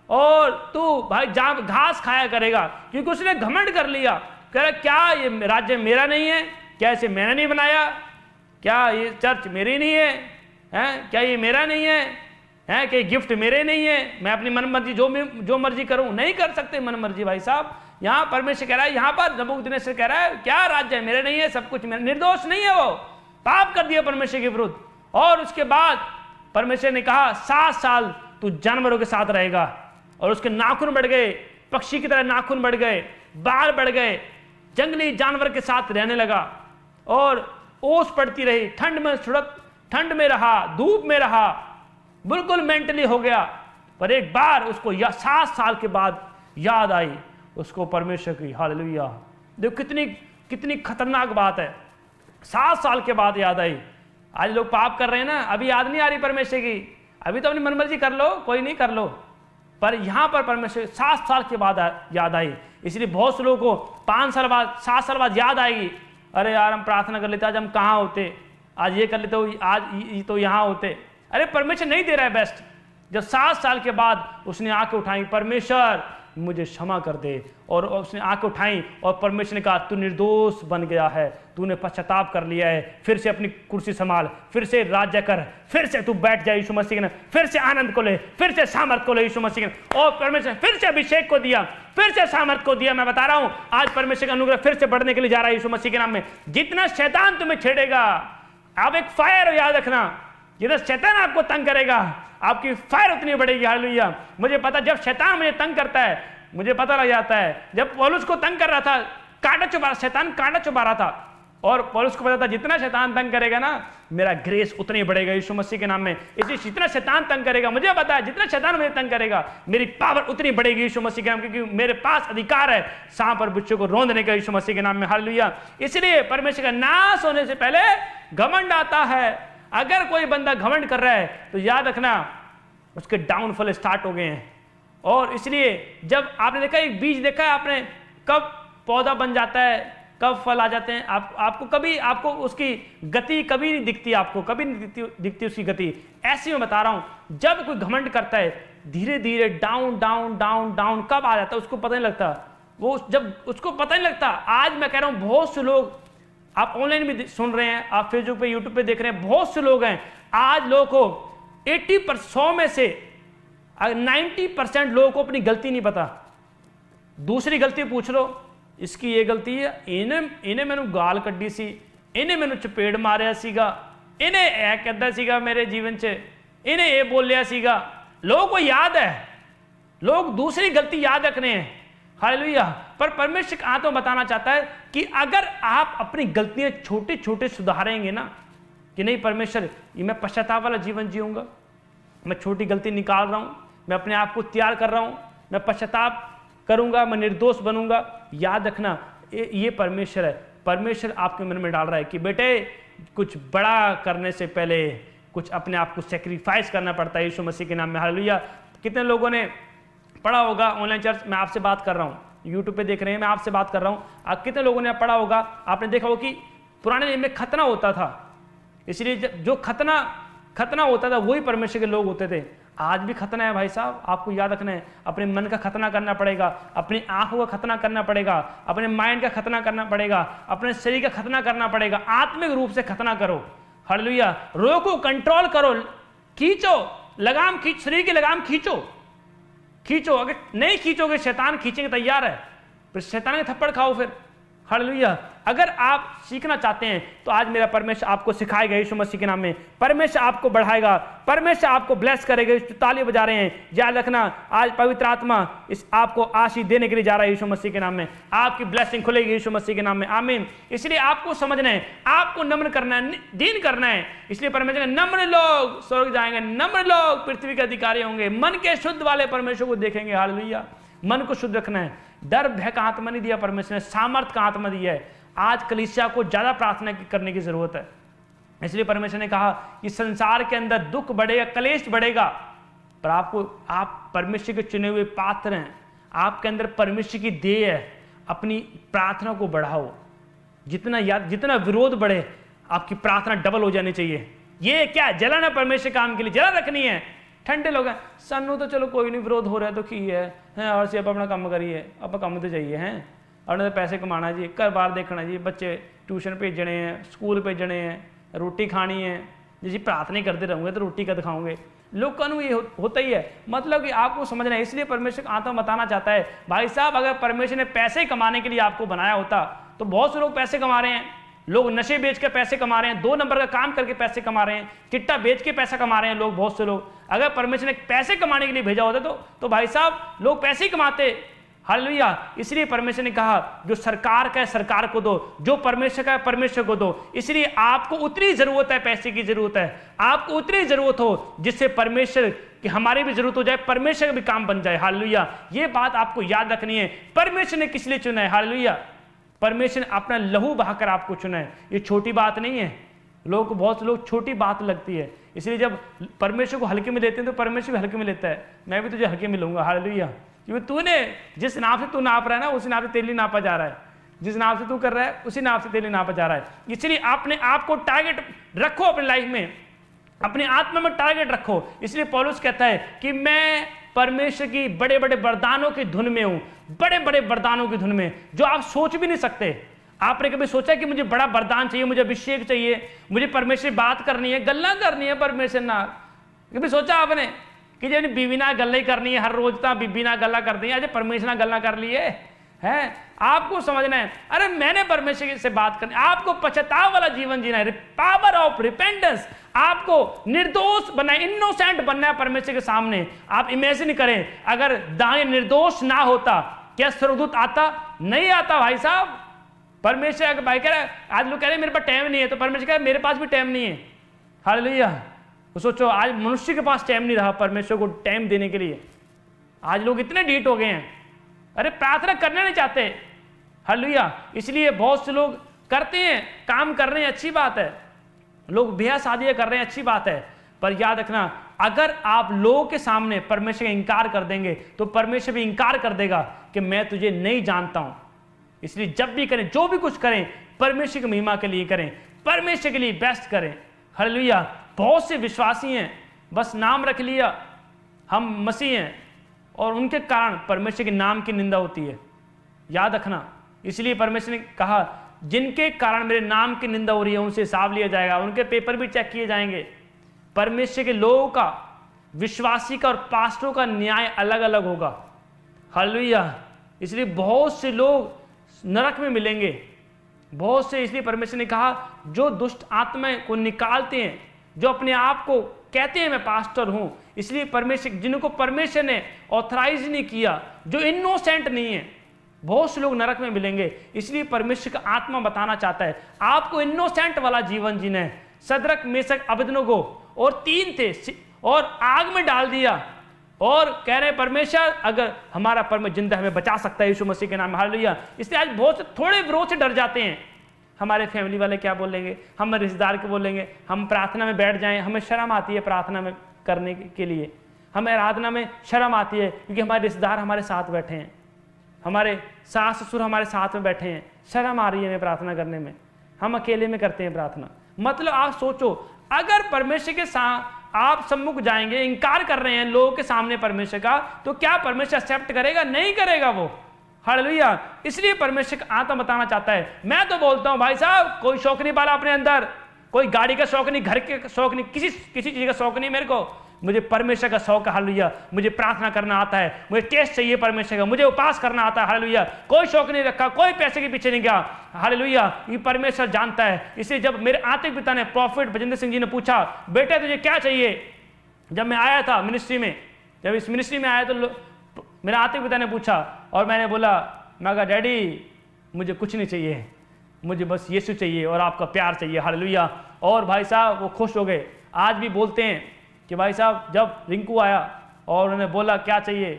और तू भाई घास खाया करेगा, क्योंकि उसने घमंड कर लिया। कह रहा क्या ये राज्य मेरा नहीं है? क्या इसे मैंने नहीं बनाया? क्या ये चर्च मेरी नहीं है? हैं? क्या ये मेरा नहीं है? हैं? क्या गिफ्ट मेरे नहीं है? मैं अपनी मन मर्जी जो मर्जी करूं? नहीं कर सकते मन मर्जी भाई साहब। यहाँ परमेश्वर कह रहा है, यहाँ पर नबूकदनेस्सर कह रहा है क्या राज्य है मेरे नहीं है, सब कुछ मेरा। निर्दोष नहीं है, वो पाप कर दिया परमेश्वर के विरुद्ध। और उसके बाद परमेश्वर ने कहा 7 साल तू जानवरों के साथ रहेगा। और उसके नाखून बढ़ गए, पक्षी की तरह नाखून बढ़ गए, बाल बढ़ गए, जंगली जानवर के साथ रहने लगा और ओस पड़ती रही, ठंड में रहा, धूप में रहा, बिल्कुल मेंटली हो गया। पर एक बार उसको 7 साल के बाद याद आई उसको परमेश्वर की, हालेलुया। देखो कितनी खतरनाक बात है, 7 साल के बाद याद आई। आज लोग पाप कर रहे हैं ना, अभी याद नहीं आ रही परमेश्वर की, अभी तो अपनी मनमर्जी कर लो, कोई नहीं कर लो, पर यहां पर परमेश्वर 7 साल के बाद याद आई। इसलिए बहुत से लोगों को 5 साल बाद 7 साल बाद याद आएगी, अरे यार हम प्रार्थना कर लेते, आज हम कहाँ होते, आज ये कर लेते, आज तो यहाँ होते। अरे परमेश्वर नहीं दे रहा है बेस्ट। जब 7 साल के बाद उसने आंखें उठाई, परमेश्वर मुझे क्षमा कर दे, और उसने आंखें उठाई और परमेश्वर ने कहा तू निर्दोष बन गया है, तूने पश्चाताप कर लिया है, फिर से अपनी कुर्सी संभाल, फिर से राज्य कर, फिर से तू बैठ जाए यीशु मसीह के नाम, फिर से आनंद को ले, फिर से सामर्थ को ले यीशु मसीह के। और परमेश्वर फिर से अभिषेक को दिया, फिर से सामर्थ को दिया। मैं बता रहा हूं आज परमेश्वर का अनुग्रह फिर से बढ़ने के लिए जा रहा है यीशु मसीह के नाम में। जितना शैतान तुम्हें छेड़ेगा, आप एक फायर हो, याद रखना, जितना शैतान आपको तंग करेगा आपकी फायर उतनी बढ़ेगी, हालेलुया। मुझे पता, जब शैतान मुझे तंग करता है मुझे पता लग जाता है। जब पौलुस को तंग कर रहा था, शैतान कांटा चुभा रहा था, और पौलुस को पता था जितना शैतान तंग करेगा ना मेरा ग्रेस उतना ही बढ़ेगा यीशु मसीह के नाम में। इसलिए जितना शैतान तंग करेगा, मुझे पता है जितना शैतान मुझे तंग करेगा मेरी पावर उतनी बढ़ेगी यीशु मसीह के नाम, क्योंकि मेरे पास अधिकार है सांप और बिच्छू को रौंदने का यीशु मसीह के नाम में, हालेलुया। इसलिए परमेश्वर का नाश होने से पहले घमंड आता है। अगर कोई बंदा घमंड कर रहा है तो याद रखना उसके डाउनफॉल स्टार्ट हो गए हैं। और इसलिए जब आपने देखा, एक बीज देखा है आपने, कब पौधा बन जाता है, कब फल आ जाते हैं, आपको उसकी गति कभी नहीं दिखती, आपको कभी नहीं दिखती उसकी गति। ऐसे मैं बता रहा हूं, जब कोई घमंड करता है धीरे धीरे डाउन डाउन डाउन डाउन कब आ जाता है उसको पता नहीं लगता। वो जब उसको पता नहीं लगता, आज मैं कह रहा हूं बहुत से लोग, आप ऑनलाइन भी सुन रहे हैं, आप फेसबुक पे यूट्यूब पे देख रहे हैं, बहुत से लोग हैं आज लोगों को 80% में से 90% लोगों को अपनी गलती नहीं पता। दूसरी गलती पूछ लो, इसकी ये गलती है, इन्हें मैंने गाल कड्डी सी, इन्हें मैंने चपेड़ मारिया सीगा, इन्हें ऐ कहता सीगा मेरे जीवन च, इन्हें ये बोलिया सीगा। लोगों को याद है, लोग दूसरी गलती याद रखने हैं, हालेलुया। पर परमेश्वर का आत्मा बताना चाहता है कि अगर आप अपनी गलतियां छोटे छोटे सुधारेंगे ना, कि नहीं परमेश्वर ये मैं पश्चाताप वाला जीवन जीऊंगा, मैं छोटी गलती निकाल रहा हूं, मैं अपने आप को तैयार कर रहा हूं, मैं पश्चाताप करूंगा, मैं निर्दोष बनूंगा। याद रखना ये परमेश्वर है। परमेश्वर आपके मन में डाल रहा है कि बेटे कुछ बड़ा करने से पहले कुछ अपने आप को सेक्रीफाइस करना पड़ता है यीशु मसीह के नाम में। हालेलुया। कितने लोगों ने पढ़ा होगा, ऑनलाइन चर्च मैं आपसे बात कर रहा हूँ, यूट्यूब पे देख रहे हैं, मैं आपसे बात कर रहा हूँ, आप कितने लोगों ने पढ़ा होगा, आपने देखा होगा कि पुराने नियम में खतना होता था, इसलिए जो खतना होता था वही परमेश्वर के लोग होते थे। आज भी खतना है भाई साहब, आपको याद रखना है, अपने मन का खतना करना पड़ेगा, अपनी आंखों का खतना करना पड़ेगा, अपने माइंड का खतना करना पड़ेगा, अपने शरीर का खतना करना पड़ेगा, आत्मिक रूप से खतना करो। हालेलुया। रोको, कंट्रोल करो, खींचो, लगाम खींच, शरीर की लगाम खींचो। अगर नहीं खींचोगे शैतान खींचेंगे तैयार है, फिर शैतान के थप्पड़ खाओ फिर। हालेलुया। अगर आप सीखना चाहते हैं तो आज मेरा परमेश्वर आपको सिखाएगा यीशु मसीह के नाम में। परमेश्वर आपको बढ़ाएगा, परमेश्वर आपको ब्लेस करेगा। ताली बजा रहे हैं, याद रखना आज पवित्र आत्मा इस आपको आशीष देने के लिए जा रहा है यीशु मसीह के नाम में। आपकी ब्लेसिंग खुलेगी यीशु मसीह के नाम में। आमीन। इसलिए आपको समझना है, आपको नम्र करना है, दीन करना है। इसलिए परमेश्वर नम्र लोग स्वर्ग जाएंगे, नम्र लोग पृथ्वी के अधिकारी होंगे, मन के शुद्ध वाले परमेश्वर को देखेंगे। हालेलुया। मन को शुद्ध रखना है। डर भय का आत्मा नहीं दिया परमेश्वर ने, सामर्थ का आत्मा दिया है। आज कलीसिया को ज्यादा प्रार्थना करने की जरूरत है। इसलिए परमेश्वर ने कहा कि संसार के अंदर दुख बढ़ेगा, कलेश बढ़ेगा, पर आप परमेश्वर के चुने हुए पात्र हैं, आपके अंदर परमेश्वर की देह है। अपनी प्रार्थना को बढ़ाओ, जितना विरोध बढ़े आपकी प्रार्थना डबल हो जानी चाहिए। ये क्या जलन है परमेश्वर काम के लिए, जलन रखनी है। ठंडे लोग हैं, सानू तो चलो कोई नहीं, विरोध हो रहा है तो की है और से आप अपना काम करिए, आप काम तो चाहिए हैं, अपने तो पैसे कमाना जी, घर बार देखना जी, बच्चे ट्यूशन भेजने हैं, स्कूल भेजने हैं, रोटी खानी है जी। प्रार्थना करते रहूँगे तो रोटी का दिखाऊंगे। लोगों को ये होता ही है। मतलब कि आपको समझना है। इसलिए परमेश्वर आत्मा बताना चाहता है, भाई साहब अगर परमेश्वर ने पैसे कमाने के लिए आपको बनाया होता तो बहुत से लोग पैसे कमा रहे हैं। लोग नशे बेच के पैसे कमा रहे हैं, 2 नंबर का काम करके पैसे कमा रहे हैं, चिट्टा बेच के पैसा कमा रहे हैं लोग, बहुत से लोग। अगर परमेश्वर ने पैसे कमाने के लिए भेजा होता तो भाई साहब लोग पैसे ही कमाते। हालेलुया। इसलिए परमेश्वर ने कहा जो सरकार का है सरकार को दो, जो परमेश्वर का है परमेश्वर को दो। इसलिए आपको उतनी जरूरत है, पैसे की जरूरत है, आपको उतनी जरूरत हो जिससे परमेश्वर की हमारी भी जरूरत हो जाए, परमेश्वर का भी काम बन जाए। हालेलुया। ये बात आपको याद रखनी है। परमेश्वर ने किस लिए चुना है? हालेलुया। परमेश्वर ने अपना लहू बहाकर आपको चुना है। ये छोटी बात नहीं है। लोगों को बहुत लोग छोटी बात लगती है, इसलिए जब परमेश्वर को हल्के में लेते हैं तो परमेश्वर भी हल्के में लेता है। मैं भी तुझे हल्के में लूंगा। हालेलुया। क्योंकि तूने जिस नाप से तू नाप रहा है ना, उसी नाप से तेरे लिए नापा जा रहा है। जिस नाप से तू कर रहा है उसी नाप से तेरे लिए नापा जा रहा है। इसलिए अपने आप को टारगेट रखो, अपनी लाइफ में अपने आत्मा में टारगेट रखो। इसलिए पौलुस कहता है कि मैं परमेश्वर की बड़े बड़े वरदानों की धुन में हूं, बड़े बड़े वरदानों की धुन में, जो आप सोच भी नहीं सकते। आपने कभी सोचा कि मुझे बड़ा वरदान चाहिए, मुझे अभिषेक चाहिए, मुझे परमेश्वर बात करनी है, गल्ला करनी है परमेश्वर ना? कभी सोचा आपने कि जब बीवी ना गल्ला ही करनी है, हर रोज तो बीबी ना गल्ला कर दी है, आज परमेश्वर ना गल्ला कर लिए है? आपको समझना है, अरे मैंने परमेश्वर से बात करनी, आपको पश्चाताप वाला जीवन जीना है, पावर ऑफ रिपेंटेंस। आपको निर्दोष बनना है, इनोसेंट बनना है परमेश्वर के सामने। आप इमेजिन करें अगर दाएं निर्दोष ना होता, क्या स्वर्गदूत आता? नहीं आता भाई साहब। परमेश्वर अगर भाई कह रहा है, आज लोग कह रहे हैं मेरे पास टाइम नहीं है, तो परमेश्वर कह रहा है मेरे पास भी टाइम नहीं है। हालेलुया। तो सोचो आज मनुष्य के पास टाइम नहीं रहा परमेश्वर को टाइम देने के लिए। आज लोग इतने डीट हो गए हैं, अरे प्रार्थना करना नहीं चाहते। हालेलुया। इसलिए बहुत से लोग करते हैं, काम कर रहे हैं, अच्छी बात है, लोग ब्याह शादियां कर रहे हैं, अच्छी बात है, पर याद रखना अगर आप लोगों के सामने परमेश्वर का इंकार कर देंगे तो परमेश्वर भी इंकार कर देगा कि मैं तुझे नहीं जानता हूं। इसलिए जब भी करें, जो भी कुछ करें, परमेश्वर की महिमा के लिए करें, परमेश्वर के लिए बेस्ट करें। हालेलुया। बहुत से विश्वासी हैं, बस नाम रख लिया हम मसीह हैं, और उनके कारण परमेश्वर के नाम की निंदा होती है। याद रखना। इसलिए परमेश्वर ने कहा जिनके कारण मेरे नाम की निंदा हो रही है उनसे हिसाब लिया जाएगा, उनके पेपर भी चेक किए जाएंगे। परमेश्वर के लोगों का, विश्वासी का और पास्टरों का न्याय अलग अलग होगा। हालेलुया। इसलिए बहुत से लोग नरक में मिलेंगे, बहुत से। इसलिए परमेश्वर ने कहा जो दुष्ट आत्माएं को निकालते हैं, जो अपने आप को कहते हैं मैं पास्टर हूं, इसलिए परमेश्वर, जिनको परमेश्वर ने ऑथराइज नहीं किया, जो इनोसेंट नहीं है, बहुत से लोग नरक में मिलेंगे। इसलिए परमेश्वर का आत्मा बताना चाहता है आपको इनोसेंट वाला जीवन जीना है। सदरक, मेशक, अबेदनगो और 3 थे और आग में डाल दिया, और कह रहे हैं परमेश्वर अगर हमारा परमेश्वर जिंदा हमें बचा सकता है यीशु मसीह के नाम में, हालेलुया। इसलिए आज बहुत से थोड़े विरोध से डर जाते हैं। हमारे फैमिली वाले क्या बोलेंगे, हमारे रिश्तेदार क्या बोलेंगे, हम प्रार्थना में बैठ जाएं, हमें शर्म आती है प्रार्थना में करने के लिए, हमें आराधना में शर्म आती है क्योंकि हमारे रिश्तेदार हमारे साथ बैठे हैं, हमारे सास ससुर हमारे साथ में बैठे हैं, शर्म आ रही है हमें प्रार्थना करने में, हम अकेले में करते हैं प्रार्थना। मतलब आप सोचो, अगर परमेश्वर के साथ आप सम्मुख जाएंगे, इनकार कर रहे हैं लोगों के सामने परमेश्वर का, तो क्या परमेश्वर एक्सेप्ट करेगा? नहीं करेगा वो, हालेलुया। इसलिए परमेश्वर का आत्मा बताना चाहता है। मैं तो बोलता हूं भाई साहब, कोई शौक नहीं पाला अपने अंदर, कोई गाड़ी का शौक नहीं, घर के शौक नहीं, किसी चीज का शौक नहीं मेरे को, मुझे परमेश्वर का शौक है, हालेलुया। मुझे प्रार्थना करना आता है, मुझे टेस्ट चाहिए परमेश्वर का, मुझे उपास करना आता है, हालेलुया। कोई शौक नहीं रखा, कोई पैसे के पीछे नहीं गया, हालेलुया। ये परमेश्वर जानता है। इसलिए जब मेरे आत्मिक पिता ने, प्रॉफिट भजेंद्र सिंह जी ने पूछा, बेटा तुझे क्या चाहिए, जब मैं आया था मिनिस्ट्री में, जब इस मिनिस्ट्री में आया तो मेरे आत्मिक पिता ने पूछा और मैंने बोला, मैं कहा डैडी मुझे कुछ नहीं चाहिए, मुझे बस यीशु चाहिए और आपका प्यार चाहिए, हालेलुया। और भाई साहब वो खुश हो गए। आज भी बोलते हैं कि भाई साहब जब रिंकू आया और उन्होंने बोला क्या चाहिए,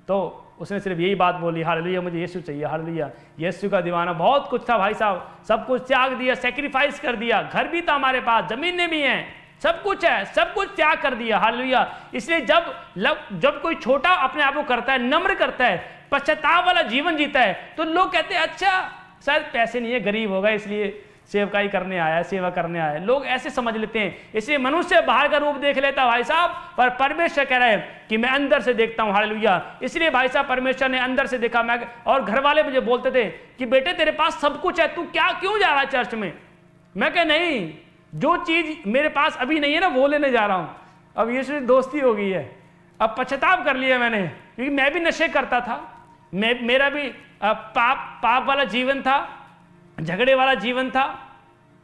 तो उसने सिर्फ यही बात बोली, हालेलुया मुझे यीशु चाहिए, हालेलुया। यीशु का दीवाना, बहुत कुछ था भाई साहब, सब कुछ त्याग दिया, सेक्रीफाइस कर दिया, घर भी था हमारे पास, जमीनें भी हैं, सब कुछ है, सब कुछ त्याग कर दिया, हालेलुया। इसलिए जब कोई छोटा अपने आप को करता है, नम्र करता है, पश्चाताप वाला जीवन जीता है, तो लोग कहते हैं अच्छा शायद पैसे नहीं है, गरीब होगा इसलिए सेवकाई करने आया, सेवा करने आया, लोग ऐसे समझ लेते हैं। इसलिए मनुष्य बाहर का रूप देख लेता भाई साहब, पर परमेश्वर कह रहा है कि मैं अंदर से देखता हूं, हालेलुया। इसलिए भाई साहब परमेश्वर ने अंदर से देखा। मैं और घर वाले मुझे बोलते थे कि बेटे तेरे पास सब कुछ है, तू क्यों जा रहा है चर्च में? मैं कह नहीं, जो चीज मेरे पास अभी नहीं है ना वो लेने जा रहा हूं। अब यीशु से दोस्ती हो गई है, अब पश्चाताप कर लिया मैंने, क्योंकि मैं भी नशे करता था, मेरा भी पाप वाला जीवन था, झगड़े वाला जीवन था,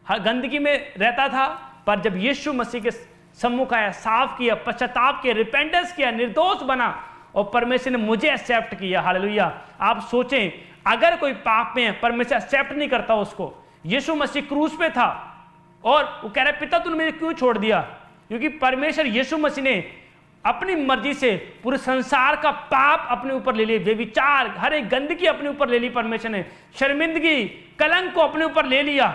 हर गंदगी में रहता था। पर जब यीशु मसीह के सम्मुख आया, साफ किया, पश्चाताप किया, रिपेंटेंस किया, निर्दोष बना और परमेश्वर ने मुझे एक्सेप्ट किया, हालेलुया। आप सोचें अगर कोई पाप में है, परमेश्वर एक्सेप्ट नहीं करता उसको। यीशु मसीह क्रूस पे था और वो कह रहा है पिता तूने मुझे क्यों छोड़ दिया? क्योंकि परमेश्वर यीशु मसीह ने अपनी मर्जी से पूरे संसार का पाप अपने ऊपर ले लिए, व्यभिचार, हर एक गंदगी अपने ऊपर ले ली परमेश्वर ने, शर्मिंदगी, कलंक को अपने ऊपर ले लिया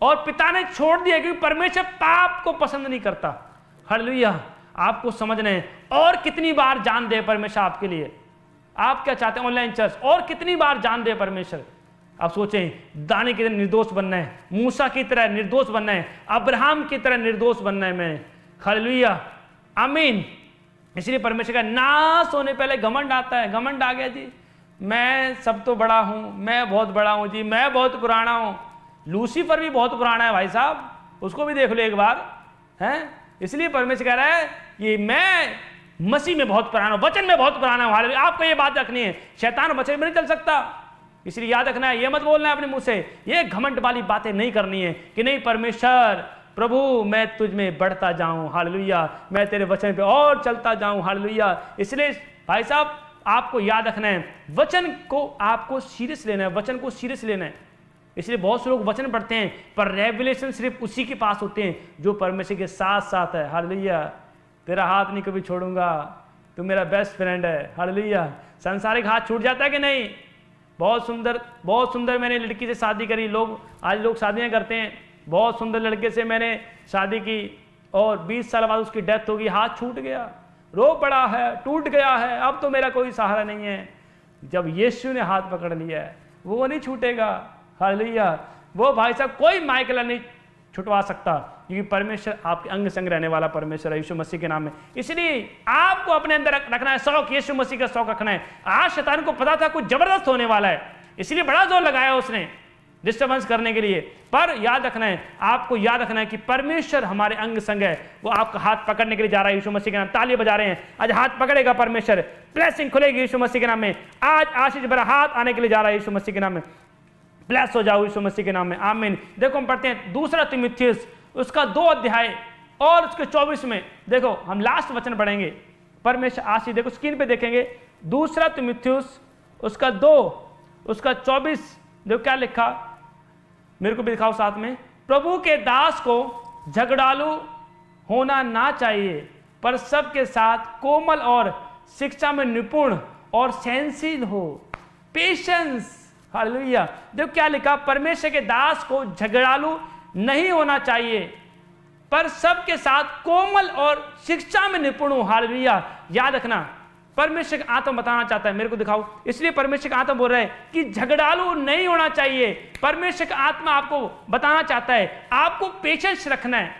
और पिता ने छोड़ दिया, क्योंकि परमेश्वर पाप को पसंद नहीं करता, हालेलुया। आपको समझना है। और कितनी बार जान दे परमेश्वर आपके लिए? आप क्या चाहते हैं ऑनलाइन चर्च? और कितनी बार जान दे परमेश्वर? आप सोचें, दाने की तरह निर्दोष बनना है, मूसा की तरह निर्दोष बनना है, अब्राहम की तरह निर्दोष बनना है मैंने, हालेलुया, आमीन। इसलिए परमेश्वर का नाश होने पहले घमंड आता है। घमंड आ गया जी, मैं सब तो बड़ा हूं, मैं बहुत बड़ा हूं जी, मैं बहुत पुराना हूं। लूसीफर भी बहुत पुराना है भाई साहब, उसको भी देख लो एक बार, हैं? इसलिए परमेश्वर कह रहा है कि मैं मसीह में बहुत पुराना हूं, वचन में बहुत पुराना हूं, हालेलुया। आपको ये बात रखनी है, शैतान वचन में नहीं चल सकता, इसलिए याद रखना है। ये मत बोलना है अपने मुंह से, ये घमंड वाली बातें नहीं करनी है कि नहीं परमेश्वर प्रभु मैं तुझ में बढ़ता जाऊं, हालेलुया, मैं तेरे वचन पे और चलता जाऊं, हालेलुया। इसलिए भाई साहब आपको याद रखना है, वचन को आपको सीरियस लेना है, वचन को सीरियस लेना है। इसलिए बहुत से लोग वचन पढ़ते हैं पर रेवलेशन सिर्फ उसी के पास होते हैं जो परमेश्वर के साथ साथ है, हालेलुया। तेरा हाथ नहीं कभी छोड़ूंगा, तू मेरा बेस्ट फ्रेंड है, हालेलुया। सांसारिक हाथ छूट जाता है कि नहीं? बहुत सुंदर मैंने लड़की से शादी करी, आज लोग शादियां करते हैं, बहुत सुंदर लड़के से मैंने शादी की और 20 साल बाद उसकी डेथ होगी, हाथ छूट गया, रो पड़ा है, टूट गया है, अब तो मेरा कोई सहारा नहीं है। जब यीशु ने हाथ पकड़ लिया है वो नहीं छूटेगा, हालेलुया। वो भाई साहब कोई माइकला नहीं छुटवा सकता, क्योंकि परमेश्वर आपके अंग संग रहने वाला परमेश्वर है यीशु मसीह के नाम में। इसलिए आपको अपने अंदर रखना है शौक, यीशु मसीह का शौक रखना है। आज शैतान को पता था कुछ जबरदस्त होने वाला है, इसलिए बड़ा जोर लगाया उसने डिस्टर्बेंस करने के लिए। पर याद रखना है, आपको याद रखना है कि परमेश्वर हमारे अंग संग है, वो आपका हाथ पकड़ने के लिए जा रहा है यीशु मसीह के नाम। ताली बजा रहे हैं, आज हाथ पकड़ेगा परमेश्वर, ब्लेसिंग खुलेगी यीशु मसीह के नाम में। आज आशीष भरा हाथ आने के लिए जा रहा है यीशु मसीह के नाम में। ब्लेस हो जाओ यीशु मसीह के नाम में, आमीन। देखो हम पढ़ते हैं 2 तीमुथियुस उसका 2 अध्याय और उसके 24 में, देखो हम लास्ट वचन पढ़ेंगे। परमेश्वर आशीष, देखो स्क्रीन पे देखेंगे, 2 तीमुथियुस उसका 2 उसका 24, देखो क्या लिखा, मेरे को भी दिखाओ साथ में। प्रभु के दास को झगड़ालू होना ना चाहिए, पर सबके साथ कोमल और शिक्षा में निपुण और सहनशील हो। Patience, hallelujah. देखो क्या लिखा, परमेश्वर के दास को झगड़ालू नहीं होना चाहिए, पर सबके साथ कोमल और शिक्षा में निपुण हो। हालेलुया। याद रखना, परमेश्वर का आत्मा बताना चाहता है, मेरे को दिखाओ, इसलिए परमेश्वर का आत्मा बोल रहा है कि झगड़ालू नहीं होना चाहिए। परमेश्वर का आत्मा आपको बताना चाहता है आपको पेशेंस रखना है।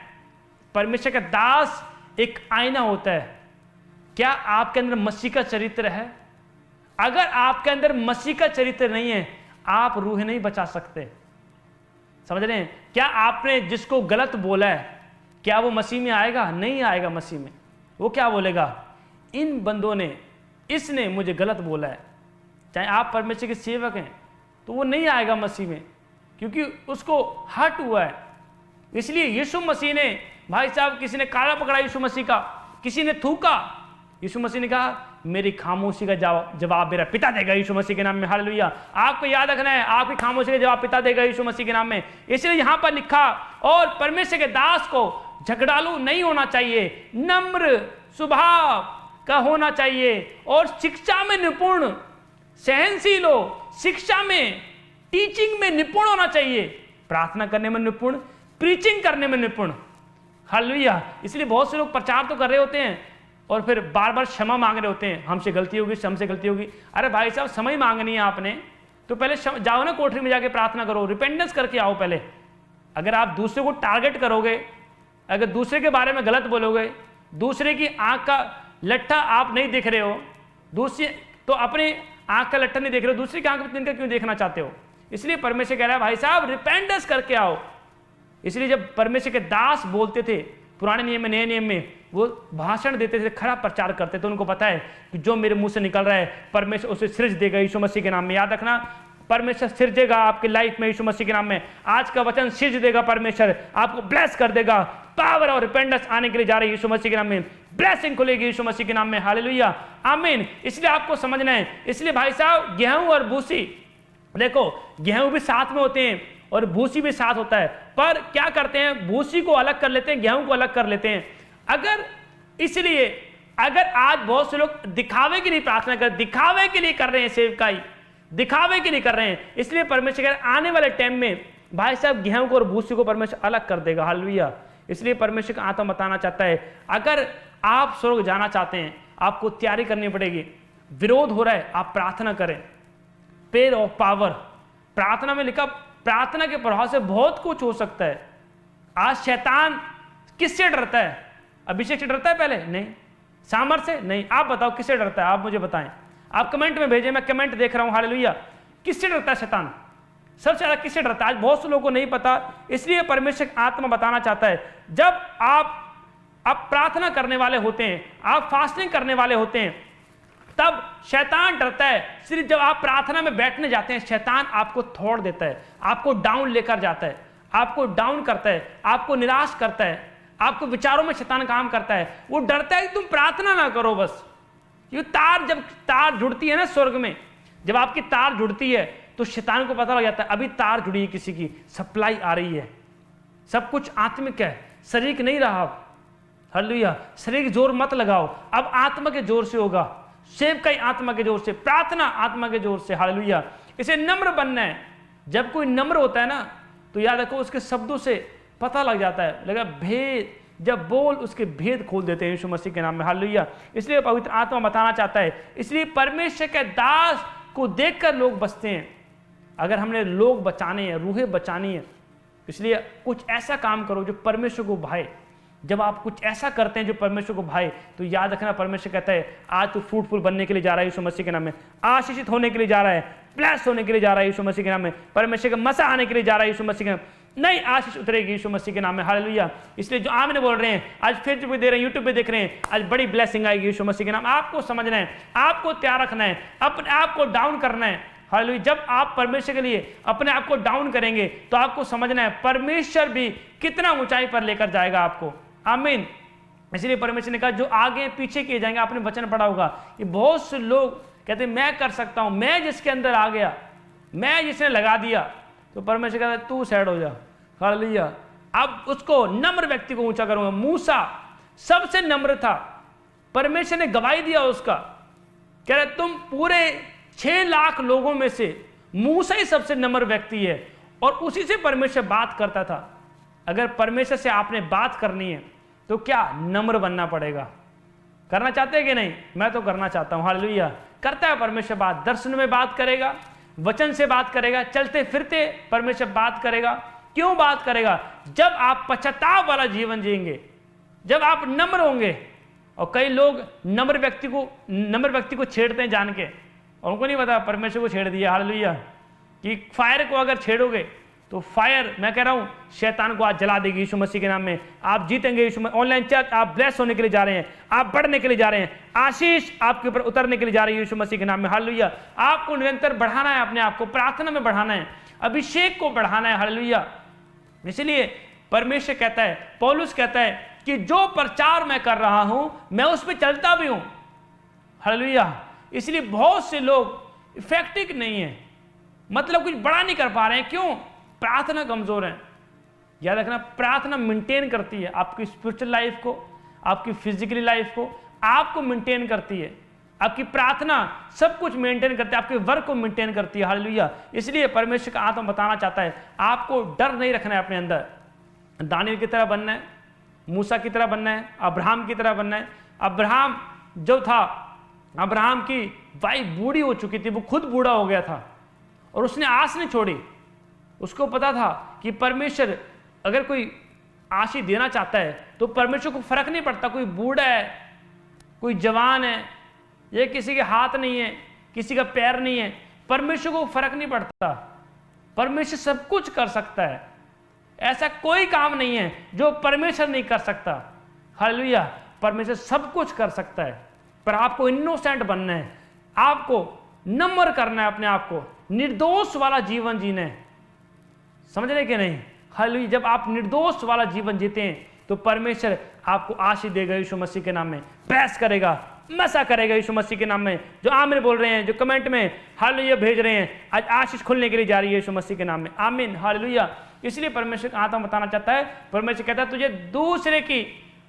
परमेश्वर का दास एक आईना होता है। क्या आपके अंदर मसीह का चरित्र है? अगर आपके अंदर मसीह का चरित्र नहीं है, आप रूह नहीं बचा सकते। समझ रहे हैं? क्या आपने जिसको गलत बोला है, क्या वो मसीह में आएगा? नहीं आएगा मसीह में। वो क्या बोलेगा, इन बंदों ने, इसने मुझे गलत बोला है। चाहे आप परमेश्वर के सेवक हैं तो वो नहीं आएगा मसीह में, क्योंकि उसको हर्ट हुआ है। इसलिए यीशु मसीह ने, भाई साहब, किसी ने काला पकड़ा यीशु मसीह का, किसी ने थूका, यीशु मसीह ने कहा मेरी खामोशी का जवाब मेरा पिता देगा यीशु मसीह के नाम में। हालेलुया। आपको याद रखना है, आपकी खामोशी का जवाब पिता देगा यीशु मसीह के नाम में। इसलिए यहां पर लिखा, और परमेश्वर के दास को झगड़ालू नहीं होना चाहिए, नम्र स्वभाव का होना चाहिए और शिक्षा में निपुण, सहनशील हो, शिक्षा में, टीचिंग में निपुण होना चाहिए, प्रार्थना करने में निपुण, प्रीचिंग करने में निपुण। हालेलुया। इसलिए बहुत से लोग प्रचार तो कर रहे होते हैं और फिर बार बार क्षमा मांग रहे होते हैं, हमसे गलती होगी, हमसे गलती होगी। अरे भाई साहब, समय मांगनी है आपने तो पहले जाओ ना कोठरी में जाके प्रार्थना करो, रिपेंटेंस करके आओ पहले। अगर आप दूसरे को टारगेट करोगे, अगर दूसरे के बारे में गलत बोलोगे, दूसरे की आंख का लट्ठा आप नहीं देख रहे हो, दूसरे तो अपने आंख का लट्ठा नहीं देख रहे हो, दूसरी की आंख में क्यों देखना चाहते हो? इसलिए परमेश्वर कह रहा है भाई साहब रिपेंटेंस करके आओ। इसलिए जब परमेश्वर के दास बोलते थे पुराने नियम में, नए नियम में, वो भाषण देते थे, खरा प्रचार करते थे, उनको पता है कि जो मेरे मुंह से निकल रहा है परमेश्वर उसे सृज देगा यीशु मसीह के नाम में। याद रखना, परमेश्वर सृजेगा आपकी लाइफ में यीशु मसीह के नाम में। आज का वचन सृज देगा, परमेश्वर आपको ब्लेस कर देगा। पावर और रिपेंटेंस आने के लिए जा रही है यीशु मसीह के नाम में, ब्लेसिंग खुलेगी यीशु मसीह के नाम में। हालेलुया, आमीन। इसलिए आपको समझना है। इसलिए भाई साहब, गेहूं और भूसी, देखो गेहूं भी साथ में होते हैं और भूसी भी साथ होता है, पर क्या करते हैं, भूसी को अलग कर लेते हैं, गेहूं को अलग कर लेते हैं। अगर आज बहुत से लोग दिखावे के लिए प्रार्थना कर, दिखावे के लिए कर रहे हैं, सेवकाई दिखावे के लिए कर रहे हैं, इसलिए परमेश्वर आने वाले टाइम में भाई साहब गेहूं को और भूसी को परमेश्वर अलग कर देगा। हालेलुया। इसलिए परमेश्वर का आत्मा बताना चाहता है, अगर आप स्वर्ग जाना चाहते हैं, आपको तैयारी करनी पड़ेगी। विरोध हो रहा है, आप प्रार्थना करें। पेयर ऑफ पावर, प्रार्थना में लिखा, प्रार्थना के प्रभाव से बहुत कुछ हो सकता है। आज शैतान किससे डरता है? अभिषेक से डरता है पहले? नहीं। सामर्थ से? नहीं। आप बताओ किससे डरता है? आप मुझे बताएं, आप कमेंट में भेजें, मैं कमेंट देख रहा हूं। हालेलुया। किससे डरता है शैतान? सबसे ज्यादा किससे डरता है? आज बहुत से लोगों को नहीं पता, इसलिए परमेश्वर आत्मा बताना चाहता है, जब आप प्रार्थना करने वाले होते हैं, आप फास्टिंग करने वाले होते हैं, तब शैतान डरता है। सिर्फ जब आप प्रार्थना में बैठने जाते हैं, शैतान आपको थोड़ देता है, आपको डाउन लेकर जाता है, आपको डाउन करता है, आपको निराश करता है, आपको विचारों में शैतान काम करता है। वो डरता है कि तुम प्रार्थना ना करो बस। ये जब तार जुड़ती है ना स्वर्ग में, जब आपकी तार जुड़ती है तो शैतान को पता लग जाता है अभी तार जुड़ी है, किसी की सप्लाई आ रही है, सब कुछ आत्मिक है, शरीर नहीं रहा। हालेलुया। शरीर जोर मत लगाओ, अब आत्मा के जोर से होगा, सेवकाई आत्मा के जोर से, प्रार्थना आत्मा के जोर से। हालेलुया। इसे नम्र बनना है। जब कोई नम्र होता है ना, तो याद रखो उसके शब्दों से पता लग जाता है, लगा भेद, जब बोल उसके भेद खोल देते हैं यीशु मसीह के नाम में। हालेलुया। इसलिए पवित्र आत्मा बताना चाहता है, इसलिए परमेश्वर के दास को देखकर लोग बचते हैं। अगर हमने लोग बचाने हैं, रूहें बचानी है, इसलिए कुछ ऐसा काम करो जो परमेश्वर को भाए। जब आप कुछ ऐसा करते हैं जो परमेश्वर को भाए, तो याद रखना परमेश्वर कहता है आज तू फ्रूटफुल बनने के लिए जा रहा है यीशु मसीह के नाम में, आशीषित होने के लिए जा रहा है, ब्लेस होने के लिए जा रहा है यीशु मसीह के नाम में, परमेश्वर का मसा आने के लिए जा रहा है यीशु मसीह के नाम, नई आशीष उतरेगी यीशु मसीह के नाम में। हालेलुया। इसलिए जो आमीन बोल रहे हैं, आज फेसबुक पे दे रहे हैं, यूट्यूब पे देख रहे हैं, आज बड़ी ब्लेसिंग आएगी यीशु मसीह के नाम। आपको समझना है, आपको तैयार रखना है, अपने आप को डाउन करना है। हालेलुया। जब आप परमेश्वर के लिए अपने आप को डाउन करेंगे तो आपको समझना है परमेश्वर भी कितना ऊंचाई पर लेकर जाएगा आपको। आमीन। इसलिए परमेश्वर ने कहा जो आगे पीछे किए जाएंगे, आपने वचन पढ़ा होगा, ये बहुत से लोग कहते हैं मैं कर सकता हूं, मैं जिसके अंदर आ गया, मैं जिसने लगा दिया, तो परमेश्वर कहता है तू साइड हो जा। हालेलुया। अब उसको नम्र व्यक्ति को ऊंचा करूंगा। मूसा सबसे नम्र था, परमेश्वर ने गवाही दिया उसका, कह रहे तुम पूरे 6 लाख लोगों में से मूसा ही सबसे नम्र व्यक्ति है, और उसी से परमेश्वर बात करता था। अगर परमेश्वर से आपने बात करनी है तो क्या नम्र बनना पड़ेगा। करना चाहते हैं कि नहीं? मैं तो करना चाहता हूं। हालेलुया। करता है परमेश्वर बात, दर्शन में बात करेगा, वचन से बात करेगा, चलते फिरते परमेश्वर बात करेगा। क्यों बात करेगा? जब आप पश्चाताप वाला जीवन जिएंगे, जब आप नम्र होंगे। और कई लोग नम्र व्यक्ति को छेड़ते हैं जान के, और उनको नहीं पता परमेश्वर को छेड़ दिया। हालेलुया। कि फायर को अगर छेड़ोगे तो फायर, मैं कह रहा हूं, शैतान को आज जला देगी यीशु मसीह के नाम में। आप जीतेंगे यीशु मसीह। ऑनलाइन चर्च, आप ब्लेस होने के लिए जा रहे हैं, आप बढ़ने के लिए जा रहे हैं, आशीष आपके ऊपर उतरने के लिए जा रही है यीशु मसीह के नाम में। हालेलुया। आपको निरंतर बढ़ाना है, अपने आप को प्रार्थना में बढ़ाना है, अभिषेक को बढ़ाना है। हालेलुया। इसलिए परमेश्वर कहता है, पौलुस कहता है कि जो प्रचार मैं कर रहा हूं मैं उस पर चलता भी हूं। हालेलुया। इसलिए बहुत से लोग इफेक्टिव नहीं है, मतलब कुछ बड़ा नहीं कर पा रहे हैं। क्यों? प्रार्थना कमजोर है। याद रखना, प्रार्थना मेंटेन करती है आपकी स्पिरिचुअल लाइफ को, आपकी फिजिकली लाइफ को, आपको मेंटेन करती है। आपकी प्रार्थना सब कुछ मेंटेन करती है, आपके वर्क को मेंटेन करती है। हालेलुया। इसलिए परमेश्वर का आत्मा बताना चाहता है, आपको डर नहीं रखना है अपने अंदर। दानियल की तरह बनना है, मूसा की तरह बनना है, अब्राहम की तरह बनना है। अब्राहम जो था, अब्राहम की वाइफ बूढ़ी हो चुकी थी, वो खुद बूढ़ा हो गया था, और उसने आस नहीं छोड़ी। उसको पता था कि परमेश्वर अगर कोई आशीष देना चाहता है तो परमेश्वर को फर्क नहीं पड़ता कोई बूढ़ा है, कोई जवान है, ये किसी के हाथ नहीं है, किसी का पैर नहीं है, परमेश्वर को फर्क नहीं पड़ता। परमेश्वर सब कुछ कर सकता है। ऐसा कोई काम नहीं है जो परमेश्वर नहीं कर सकता। हालेलुया। परमेश्वर सब कुछ कर सकता है, पर आपको इनोसेंट बनना है, आपको नम्र करना है, अपने आप को निर्दोष वाला जीवन जीना है। समझ रहे कि नहीं? हालेलुया। जब आप निर्दोष वाला जीवन जीते हैं तो परमेश्वर आपको आशीष देगा यीशु मसीह के नाम में, ब्लेस करेगा, मसा करेगा यीशु मसीह के नाम में। जो आमीन बोल रहे हैं, जो कमेंट में हालेलुया भेज रहे हैं, आज आशीष खुलने के लिए जा रही है यीशु मसीह के नाम में। आमीन। हालेलुया। इसलिए परमेश्वर का आत्मा बताना चाहता है, परमेश्वर कहता है तुझे दूसरे की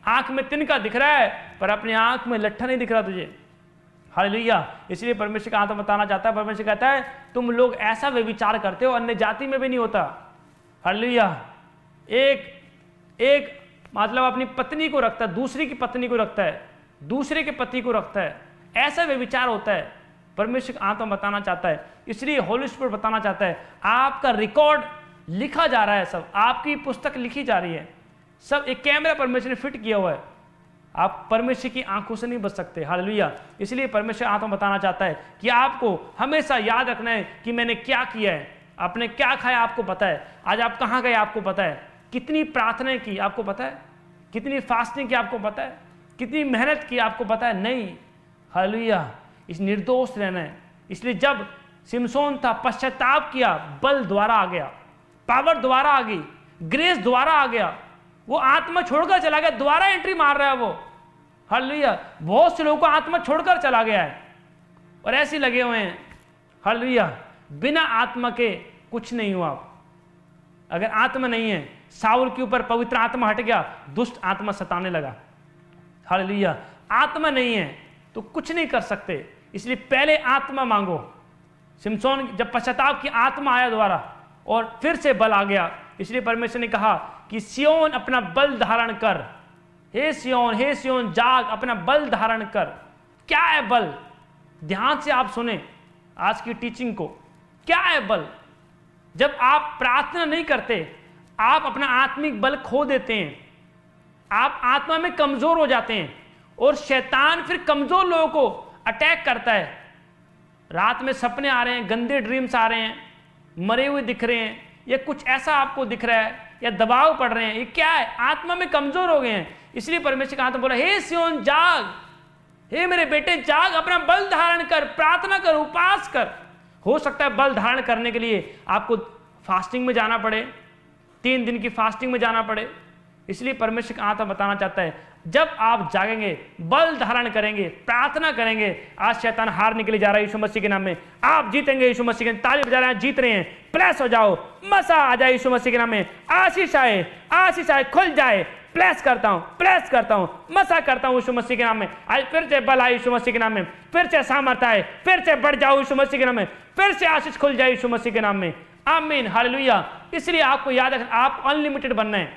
आंख में तिनका दिख रहा है, पर अपनी आंख में लट्ठा नहीं दिख रहा तुझे। हालेलुया। इसलिए परमेश्वर का आत्मा बताना चाहता है, परमेश्वर कहता है तुम लोग ऐसा व्यभिचार करते हो, अन्य जाति में भी नहीं होता। हालेलुया। एक मतलब अपनी पत्नी को रखता है, दूसरी की पत्नी को रखता है, दूसरे के पति को रखता है, ऐसा व्यभिचार होता है। परमेश्वर का आत्मा बताना चाहता है, इसलिए होली स्पिरिट बताना चाहता है, आपका रिकॉर्ड लिखा जा रहा है, सब आपकी पुस्तक लिखी जा रही है, सब एक कैमरा परमेश्वर ने फिट किया हुआ है। आप परमेश्वर की आंखों से नहीं बच सकते। हालेलुया। इसलिए परमेश्वर आत्मा बताना चाहता है कि आपको हमेशा याद रखना है कि मैंने क्या किया है, आपने क्या खाया आपको पता है, आज आप कहाँ गए आपको पता है, कितनी प्रार्थनाएं की आपको पता है, कितनी फास्टिंग की आपको पता है, कितनी मेहनत की आपको पता है? नहीं। हालेलुया। इस निर्दोष रहना है। इसलिए जब सिमसोन था, पश्चाताप किया, बल द्वारा आ गया, पावर द्वारा आ गई, ग्रेस द्वारा आ गया, वो आत्मा छोड़कर चला गया, द्वारा एंट्री मार रहा है वो। हालेलुया। बहुत से लोगों को आत्मा छोड़कर चला गया है और ऐसे लगे हुए हैं। हालेलुया। बिना आत्मा के कुछ नहीं हुआ। अगर आत्मा नहीं है, साउल के ऊपर पवित्र आत्मा हट गया, दुष्ट आत्मा सताने लगा। हालेलुया। आत्मा नहीं है तो कुछ नहीं कर सकते, इसलिए पहले आत्मा मांगो। सिमसोन जब पश्चाताप की आत्मा आया द्वारा और फिर से बल आ गया, इसलिए परमेश्वर ने कहा कि सियोन अपना बल धारण कर। हे सियोन जाग, अपना बल धारण कर। क्या है बल? ध्यान से आप सुने आज की टीचिंग को। क्या है बल? जब आप प्रार्थना नहीं करते, आप अपना आत्मिक बल खो देते हैं, आप आत्मा में कमजोर हो जाते हैं, और शैतान फिर कमजोर लोगों को अटैक करता है। रात में सपने आ रहे हैं, गंदे ड्रीम्स आ रहे हैं, मरे हुए दिख रहे हैं, या कुछ ऐसा आपको दिख रहा है, या दबाव पड़ रहे हैं, ये क्या है? आत्मा में कमजोर हो गए हैं। इसलिए परमेश्वर का आत्मा बोला, हे सियोन जाग, हे मेरे बेटे जाग, अपना बल धारण कर, प्रार्थना कर, उपास कर। हो सकता है बल धारण करने के लिए आपको फास्टिंग में जाना पड़े, 3 दिन की फास्टिंग में जाना पड़े। इसलिए परमेश्वर का आत्मा बताना चाहता है, जब आप जागेंगे, बल धारण करेंगे, प्रार्थना करेंगे, आज शैतान हारने के लिए जा रहा है यीशु मसीह के नाम में। आप जीतेंगे यीशु मसीह के। ताली बजा रहे हैं, जीत रहे हैं, प्लस हो जाओ, मसा आ जाए यीशु मसीह के नाम में। आशीष आए, खुल जाए, प्लेस करता हूं, मसा करता हूं यीशु मसीह के नाम में। आज फिर से बल आए यीशु मसीह के नाम में, फिर से सामर्थ्य आए, फिर से बढ़ जाओ यीशु मसीह के नाम में, फिर से आशीष खुल जाए यीशु मसीह के नाम में। आमीन, हालेलुया। इसलिए आपको याद रखना, आप अनलिमिटेड बनना है,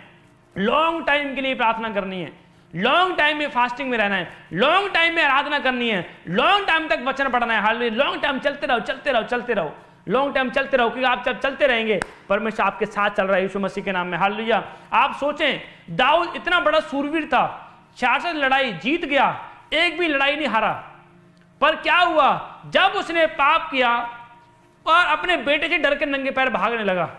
लॉन्ग टाइम के लिए प्रार्थना करनी है, लॉन्ग टाइम में फास्टिंग में रहना है, लॉन्ग टाइम में आराधना करनी है, लॉन्ग टाइम तक वचन पढ़ना है। हालेलुया, लॉन्ग टाइम चलते रहो, लॉन्ग टाइम चलते रहो, क्योंकि आप जब चलते रहेंगे परमेश्वर आपके साथ चल रहा है यीशु मसीह के नाम में। हालेलुया। आप सोचें, दाऊद इतना बड़ा सूरवीर था, 66 लड़ाई जीत गया, एक भी लड़ाई नहीं हारा, पर क्या हुआ जब उसने पाप किया और अपने बेटे से डर के नंगे पैर भागने लगा।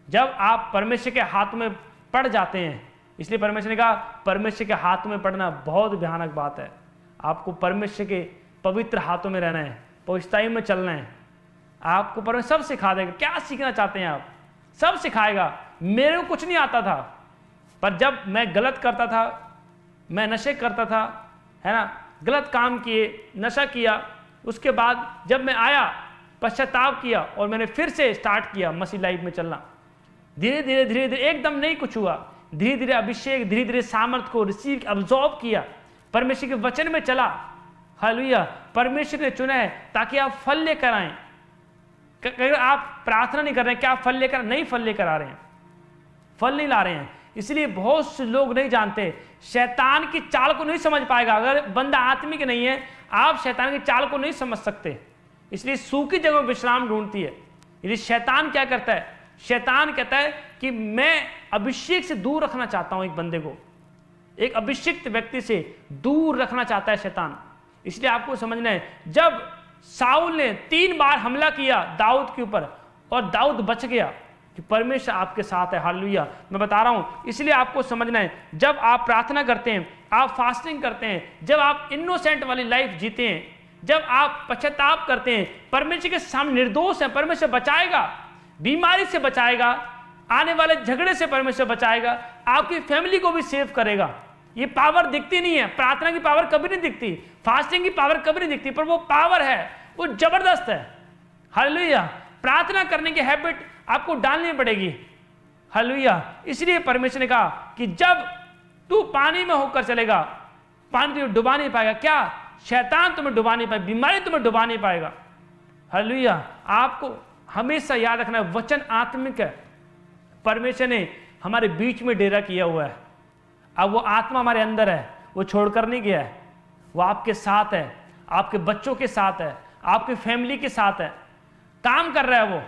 जब आप परमेश्वर के हाथ में पड़ जाते हैं, इसलिए परमेश्वर ने कहा परमेश्वर के हाथ में पड़ना बहुत भयानक बात है। आपको परमेश्वर के पवित्र हाथों में रहना है, पवित्रताई में चलना है। आपको परमेश्वर सब सिखा देगा। क्या सीखना चाहते हैं आप? सब सिखाएगा। मेरे को कुछ नहीं आता था, पर जब मैं गलत करता था, मैं नशे करता था, है ना, गलत काम किए, नशा किया, उसके बाद जब मैं आया, पश्चाताप किया और मैंने फिर से स्टार्ट किया मसीह लाइफ में चलना। धीरे धीरे एकदम नहीं कुछ हुआ, धीरे धीरे अभिषेक, धीरे धीरे सामर्थ को रिसीव अब्जॉर्ब किया, परमेश्वर के वचन में चला। हालेलुया। परमेश्वर ने चुना है ताकि आप फल लेकर आए। अगर आप प्रार्थना नहीं कर रहे हैं, क्या आप फल लेकर नहीं फल लेकर आ रहे हैं? फल नहीं ला रहे हैं। इसलिए बहुत से लोग नहीं जानते, शैतान की चाल को नहीं समझ पाएगा। अगर बंदा आत्मिक नहीं है, आप शैतान की चाल को नहीं समझ सकते। इसलिए सूखी जगह विश्राम ढूंढती है। यदि शैतान क्या करता है, शैतान कहता है कि मैं अभिषेक से दूर रखना चाहता हूं, एक बंदे को, एक अभिषिक्त व्यक्ति से दूर रखना चाहता है शैतान। इसलिए आपको समझना है, जब साउल ने 3 बार हमला किया दाऊद के ऊपर और दाऊद बच गया, कि परमेश्वर आपके साथ है। हालेलुया। मैं बता रहा हूं, इसलिए आपको समझना है, जब आप प्रार्थना करते हैं, आप फास्टिंग करते हैं, जब आप इनोसेंट वाली लाइफ जीते हैं, जब आप पश्चाताप करते हैं, परमेश्वर के सामने निर्दोष है, परमेश्वर बचाएगा, बीमारी से बचाएगा, आने वाले झगड़े से परमेश्वर बचाएगा, आपकी फैमिली को भी सेव करेगा। ये पावर दिखती नहीं है, प्रार्थना की पावर कभी नहीं दिखती, फास्टिंग की पावर कभी नहीं दिखती, पर वो पावर है, वो जबरदस्त है। हालेलुया। प्रार्थना करने की हैबिट आपको डालनी पड़ेगी। हालेलुया। इसलिए परमेश्वर ने कहा कि जब तू पानी में होकर चलेगा, पानी तुझे डुबा नहीं पाएगा। क्या? शैतान तुम्हें डुबा नहीं पाएगा, बीमारी तुम्हें डुबा नहीं पाएगा। हालेलुया। आपको हमेशा याद रखना है, वचन आत्मिक है। परमेश्वर ने हमारे बीच में डेरा किया हुआ है। अब वो आत्मा हमारे अंदर है, वो छोड़कर नहीं गया है, वो आपके साथ है, आपके बच्चों के साथ है, आपकी फैमिली के साथ है, काम कर रहा है। वो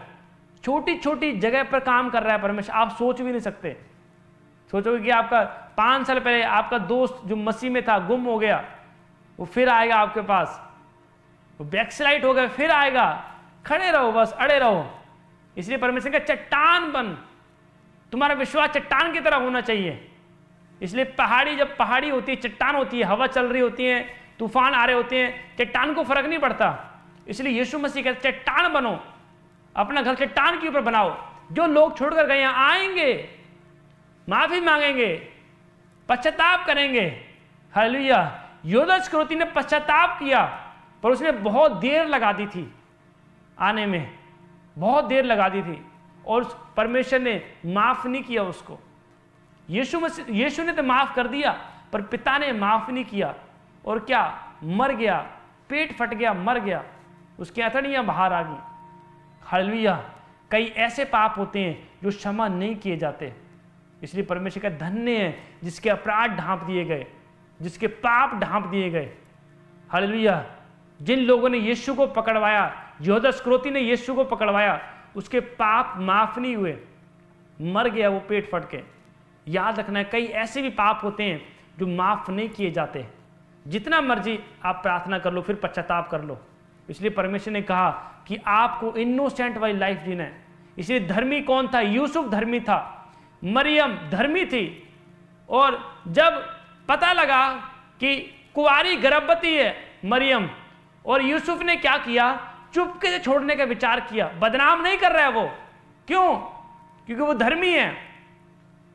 छोटी छोटी जगह पर काम कर रहा है परमेश्वर, आप सोच भी नहीं सकते। सोचोगे कि आपका 5 साल पहले आपका दोस्त जो मसीह में था गुम हो गया, वो फिर आएगा आपके पास, वो बैकस्लाइड हो गया, फिर आएगा। खड़े रहो, बस अड़े रहो। इसलिए परमेश्वर का चट्टान बन, तुम्हारा विश्वास चट्टान की तरह होना चाहिए। इसलिए पहाड़ी, जब पहाड़ी होती है, चट्टान होती है, हवा चल रही होती है, तूफान आ रहे होते हैं, चट्टान को फर्क नहीं पड़ता। इसलिए यीशु मसीह कहते हैं चट्टान बनो, अपना घर चट्टान के ऊपर बनाओ। जो लोग छोड़कर गए हैं आएंगे, माफी मांगेंगे, पश्चाताप करेंगे। हालेलुया। योधा इस्करियोती ने पश्चाताप किया, पर उसने बहुत देर लगा दी थी आने में, बहुत देर लगा दी थी, और परमेश्वर ने माफ नहीं किया उसको। यीशु ने तो माफ कर दिया, पर पिता ने माफ नहीं किया, और क्या? मर गया, पेट फट गया, मर गया, उसकी अतड़ियां बाहर आ गई। हालेलुया। कई ऐसे पाप होते हैं जो क्षमा नहीं किए जाते। इसलिए परमेश्वर का धन्य है जिसके अपराध ढांप दिए गए, जिसके पाप ढांप दिए गए। हालेलुया। जिन लोगों ने यीशु को पकड़वाया, यहूदा इस्करियोती ने यीशु को पकड़वाया, उसके पाप माफ नहीं हुए, मर गया वो पेट फट के। याद रखना है, कई ऐसे भी पाप होते हैं जो माफ नहीं किए जाते। जितना मर्जी आप प्रार्थना कर लो, फिर पश्चाताप कर लो। इसलिए परमेश्वर ने कहा कि आपको इनोसेंट वाली लाइफ जीना है। इसलिए धर्मी कौन था? यूसुफ धर्मी था, मरियम धर्मी थी। और जब पता लगा कि कुंवारी गर्भवती है मरियम, और यूसुफ ने क्या किया? चुपके से छोड़ने का विचार किया। बदनाम नहीं कर रहा है वो, क्यों? क्योंकि वो धर्मी है।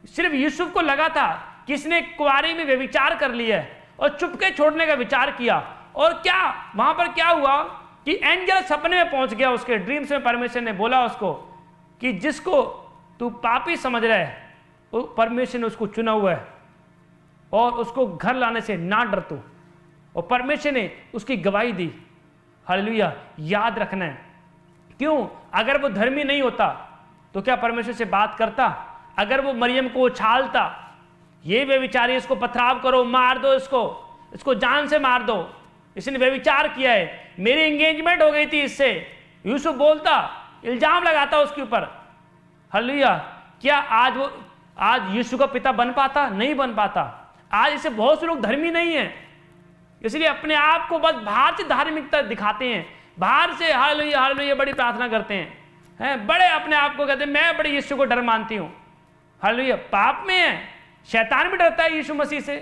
सिर्फ यूसुफ को लगा था कि इसने कुंवारी में व्यभिचार कर लिया है, और चुपके छोड़ने का विचार किया। और क्या वहां पर क्या हुआ कि एंजल सपने में पहुंच गया उसके ड्रीम्स में। परमेश्वर ने बोला उसको कि जिसको तू पापी समझ रहा है, वो परमेश्वर ने उसको चुना हुआ है, और उसको घर लाने से ना डर तू। और परमेश्वर ने उसकी गवाही दी। हालेलुया। याद रखना है, क्यों? अगर वो धर्मी नहीं होता तो क्या परमेश्वर से बात करता? अगर वो मरियम को उछालता, ये व्यभिचारी, इसको पथराव करो, मार दो, इसको जान से मार दो, इसने व्यभिचार किया है, मेरी एंगेजमेंट हो गई थी इससे, यूसुफ बोलता, इल्जाम लगाता उसके ऊपर। हालेलुया। क्या आज यीशु का पिता बन पाता? नहीं बन पाता। आज इसे बहुत से लोग धर्मी नहीं है, इसलिए अपने आप को बस बाहर से धार्मिकता दिखाते हैं, बाहर से हालेलुया हालेलुया बड़ी प्रार्थना करते हैं, बड़े अपने आप को कहते हैं मैं बड़े यीशु को डर मानती हूं। हालेलुया। पाप में है, शैतान भी डरता है यीशु मसीह से,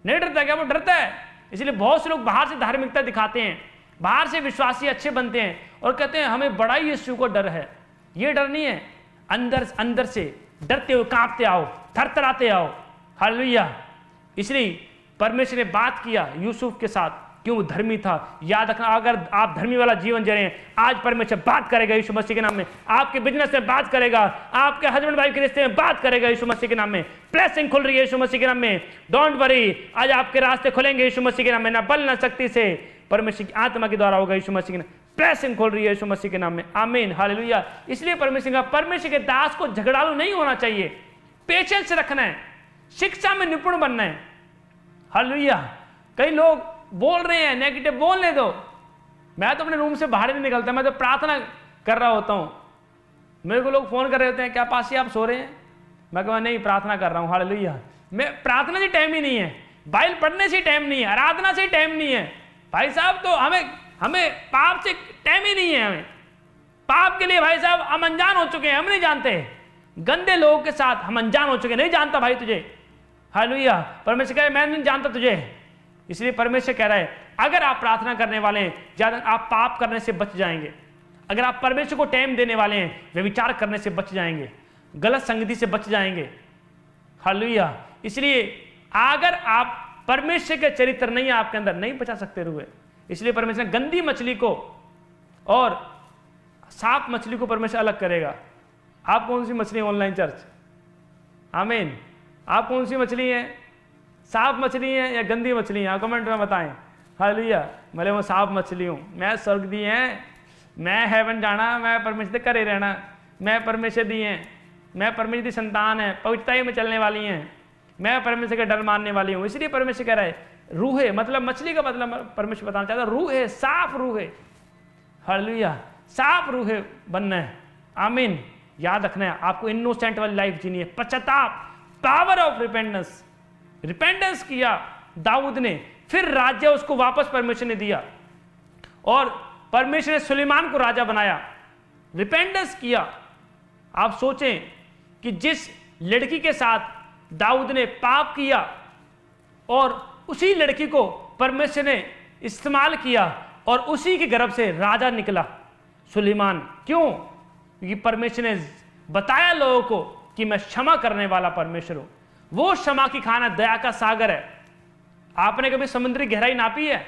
नहीं डरता क्या? वो डरता है। इसलिए बहुत से लोग बाहर से धार्मिकता दिखाते हैं, बाहर से विश्वासी अच्छे बनते हैं और कहते हैं हमें बड़ा ही यीशु को डर है। ये डर नहीं है, अंदर से डरते हुए कांपते आओ, थरथराते आओ। हालेलुया। इसलिए परमेश्वर ने बात किया यूसुफ के साथ, क्यों? वो धर्मी था। याद रखना, अगर आप धर्मी वाला जीवन जी रहे हैं, आज परमेश्वर बात करेगा यीशु मसीह के नाम में। आपके बिजनेस में बात करेगा, आपके हस्बैंड वाइफ के रिश्ते में बात करेगा यीशु मसीह के नाम में। ब्लेसिंग खुल रही है यीशु मसीह के नाम में। डोंट वरी, आज आपके रास्ते खुलेंगे यीशु मसीह के नाम में। ना बल ना शक्ति से, परमेश्वर की आत्मा के द्वारा होगा यीशु मसीह के नाम। ब्लेसिंग खुल रही है यीशु मसीह के नाम में। आमीन। हालेलुया। इसलिए परमेश्वर के दास को झगड़ालू नहीं होना चाहिए, पेशेंस रखना है, शिक्षा में निपुण बनना है। हालेलुया। कई लोग बोल रहे हैं नेगेटिव, बोलने दो। मैं तो अपने रूम से बाहर नहीं निकलता, मैं तो प्रार्थना कर रहा होता हूं। मेरे को लोग फोन कर रहे होते हैं, क्या पासी आप सो रहे हैं? मैं कहूँ नहीं, प्रार्थना कर रहा हूं। हालेलुया। मैं प्रार्थना से टाइम ही नहीं है, बाइबल पढ़ने से टाइम नहीं है, आराधना से टाइम नहीं है। भाई साहब तो हमें पाप से टाइम ही नहीं है। हमें पाप के लिए भाई साहब हम अनजान हो चुके हैं, हम नहीं जानते। गंदे लोगों के साथ हम अनजान हो चुके हैं, नहीं जानता भाई तुझे। हालेलुया। परमेश्वर कह रहे मैं नहीं जानता तुझे। इसलिए परमेश्वर कह रहा है अगर आप प्रार्थना करने वाले हैं, ज्यादा आप पाप करने से बच जाएंगे। अगर आप परमेश्वर को टाइम देने वाले हैं, व्यभिचार करने से बच जाएंगे, गलत संगति से बच जाएंगे। हालेलुया। इसलिए अगर आप परमेश्वर के चरित्र नहीं है आपके अंदर, नहीं बचा सकते रुए। इसलिए परमेश्वर गंदी मछली को और साफ मछली को परमेश्वर अलग करेगा। आप कौन सी मछली? Online church. आमीन। आप कौन सी मछली है? साफ मछली है या गंदी मछली है? आप कमेंट में बताएं। हालेलुया। भले वो साफ मछली हूँ, मैं स्वर्ग दी है, मैं हेवन जाना, मैं परमेश्वर करे रहना, मैं परमेश्वर दी है, मैं परमेश्वर की संतान है, पवित्रता में चलने वाली हैं, मैं परमेश्वर का डर मानने वाली हूँ। इसलिए परमेश्वर कह रहा है रूह है, मतलब मछली का मतलब परमेश्वर बताना चाहता है रूह है, साफ रूह है। हालेलुया। साफ रूह है बनना है। आमीन। याद रखना है आपको इनोसेंट वाली लाइफ जीनी है। पश्चाताप, पावर ऑफ रिपेंटेंस किया दाऊद ने, फिर राज्य उसको वापस परमेश्वर ने दिया और परमेश्वर ने सुलेमान को राजा बनाया। रिपेंटेंस किया। आप सोचें कि जिस लड़की के साथ दाऊद ने पाप किया और उसी लड़की को परमेश्वर ने इस्तेमाल किया और उसी के गर्भ से राजा निकला सुलेमान। क्यों? क्योंकि परमेश्वर ने बताया लोगों को कि मैं क्षमा करने वाला परमेश्वर हूं। वो क्षमा की खाना दया का सागर है। आपने कभी समुद्री गहराई नापी है?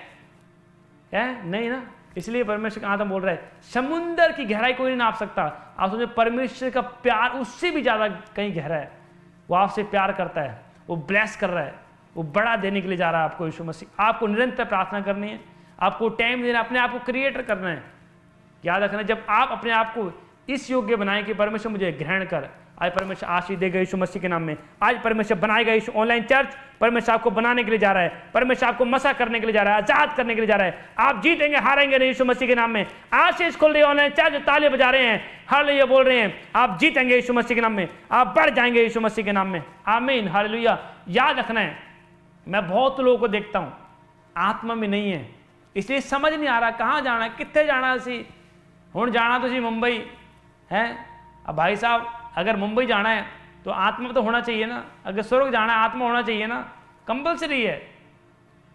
नहीं ना। इसलिए परमेश्वर का आत्मा बोल रहा है समुद्र की गहराई कोई नहीं नाप सकता। आप सोचे परमेश्वर का प्यार उससे भी ज्यादा कहीं गहरा है। वो आपसे प्यार करता है, वो ब्लेस कर रहा है, वो बड़ा देने के लिए जा रहा है आपको यीशु मसीह। आपको निरंतर प्रार्थना करनी है, आपको टाइम देना, अपने आप को क्रिएटर करना है। याद रखना जब आप अपने आप को इस योग्य बनाएं कि परमेश्वर मुझे ग्रहण कर, आज परमेश्वर आशीष देगा यीशु मसीह के नाम में। आज परमेश्वर बनाएगा यीशु ऑनलाइन चर्च, परमेश्वर आपको बनाने के लिए जा रहा है, परमेश्वर आपको मसा करने के लिए जा रहा है, आजाद करने के लिए जा रहा है। आप जीतेंगे, हारेंगे नहीं यीशु मसीह के नाम में। आशीष खुल रही है ऑनलाइन चर्च, ताली बजा रहे हैं, हालेलुया बोल रहे हैं, आप जीतेंगे यीशु मसीह के नाम में, आप बढ़ जाएंगे यीशु मसीह के नाम में। आमीन। हालेलुया। याद रखना है मैं बहुत लोगों को देखता हूं आत्मा में नहीं है, इसलिए समझ नहीं आ रहा कहां जाना है, कितने जाना सी। हुण जाना तो जी मुंबई है। अब भाई साहब अगर मुंबई जाना है तो आत्मा तो होना चाहिए ना, अगर स्वर्ग जाना है आत्मा होना चाहिए ना, कंपलसरी है।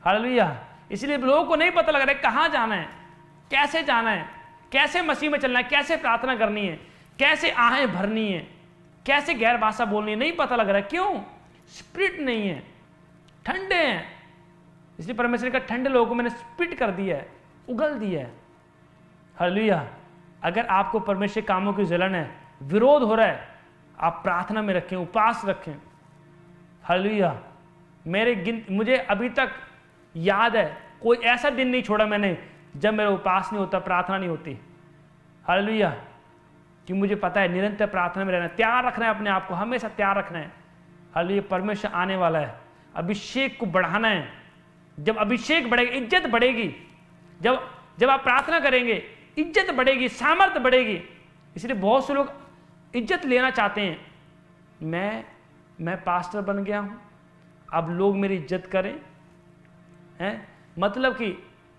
हालेलुया। इसलिए लोगों को नहीं पता लग रहा है कहाँ जाना है, कैसे जाना है, कैसे मसीह में चलना है, कैसे प्रार्थना करनी है, कैसे आहें भरनी है, कैसे गैर भाषा बोलनी है, नहीं पता लग रहा है। क्यों? स्पिरिट नहीं है, ठंडे हैं। इसलिए परमेश्वर का ठंडे लोगों को मैंने स्पिरिट कर दिया है, उगल दिया है। हालेलुया। अगर आपको परमेश्वर कामों की जलन है, विरोध हो रहा है, आप प्रार्थना में रखें, उपवास रखें। हालेलुया। मुझे अभी तक याद है, कोई ऐसा दिन नहीं छोड़ा मैंने जब मेरा उपवास नहीं होता, प्रार्थना नहीं होती। हालेलुया। कि मुझे पता है निरंतर प्रार्थना में रहना, तैयार रखना है अपने आप को, हमेशा तैयार रखना है। हालेलुया। परमेश्वर आने वाला है, अभिषेक को बढ़ाना है। जब अभिषेक बढ़ेगा, इज्जत बढ़ेगी। जब आप प्रार्थना करेंगे, इज्जत बढ़ेगी, सामर्थ्य बढ़ेगी। इसलिए बहुत से लोग इज्जत लेना चाहते हैं। मैं पास्टर बन गया हूं, अब लोग मेरी इज्जत करें, हैं? मतलब कि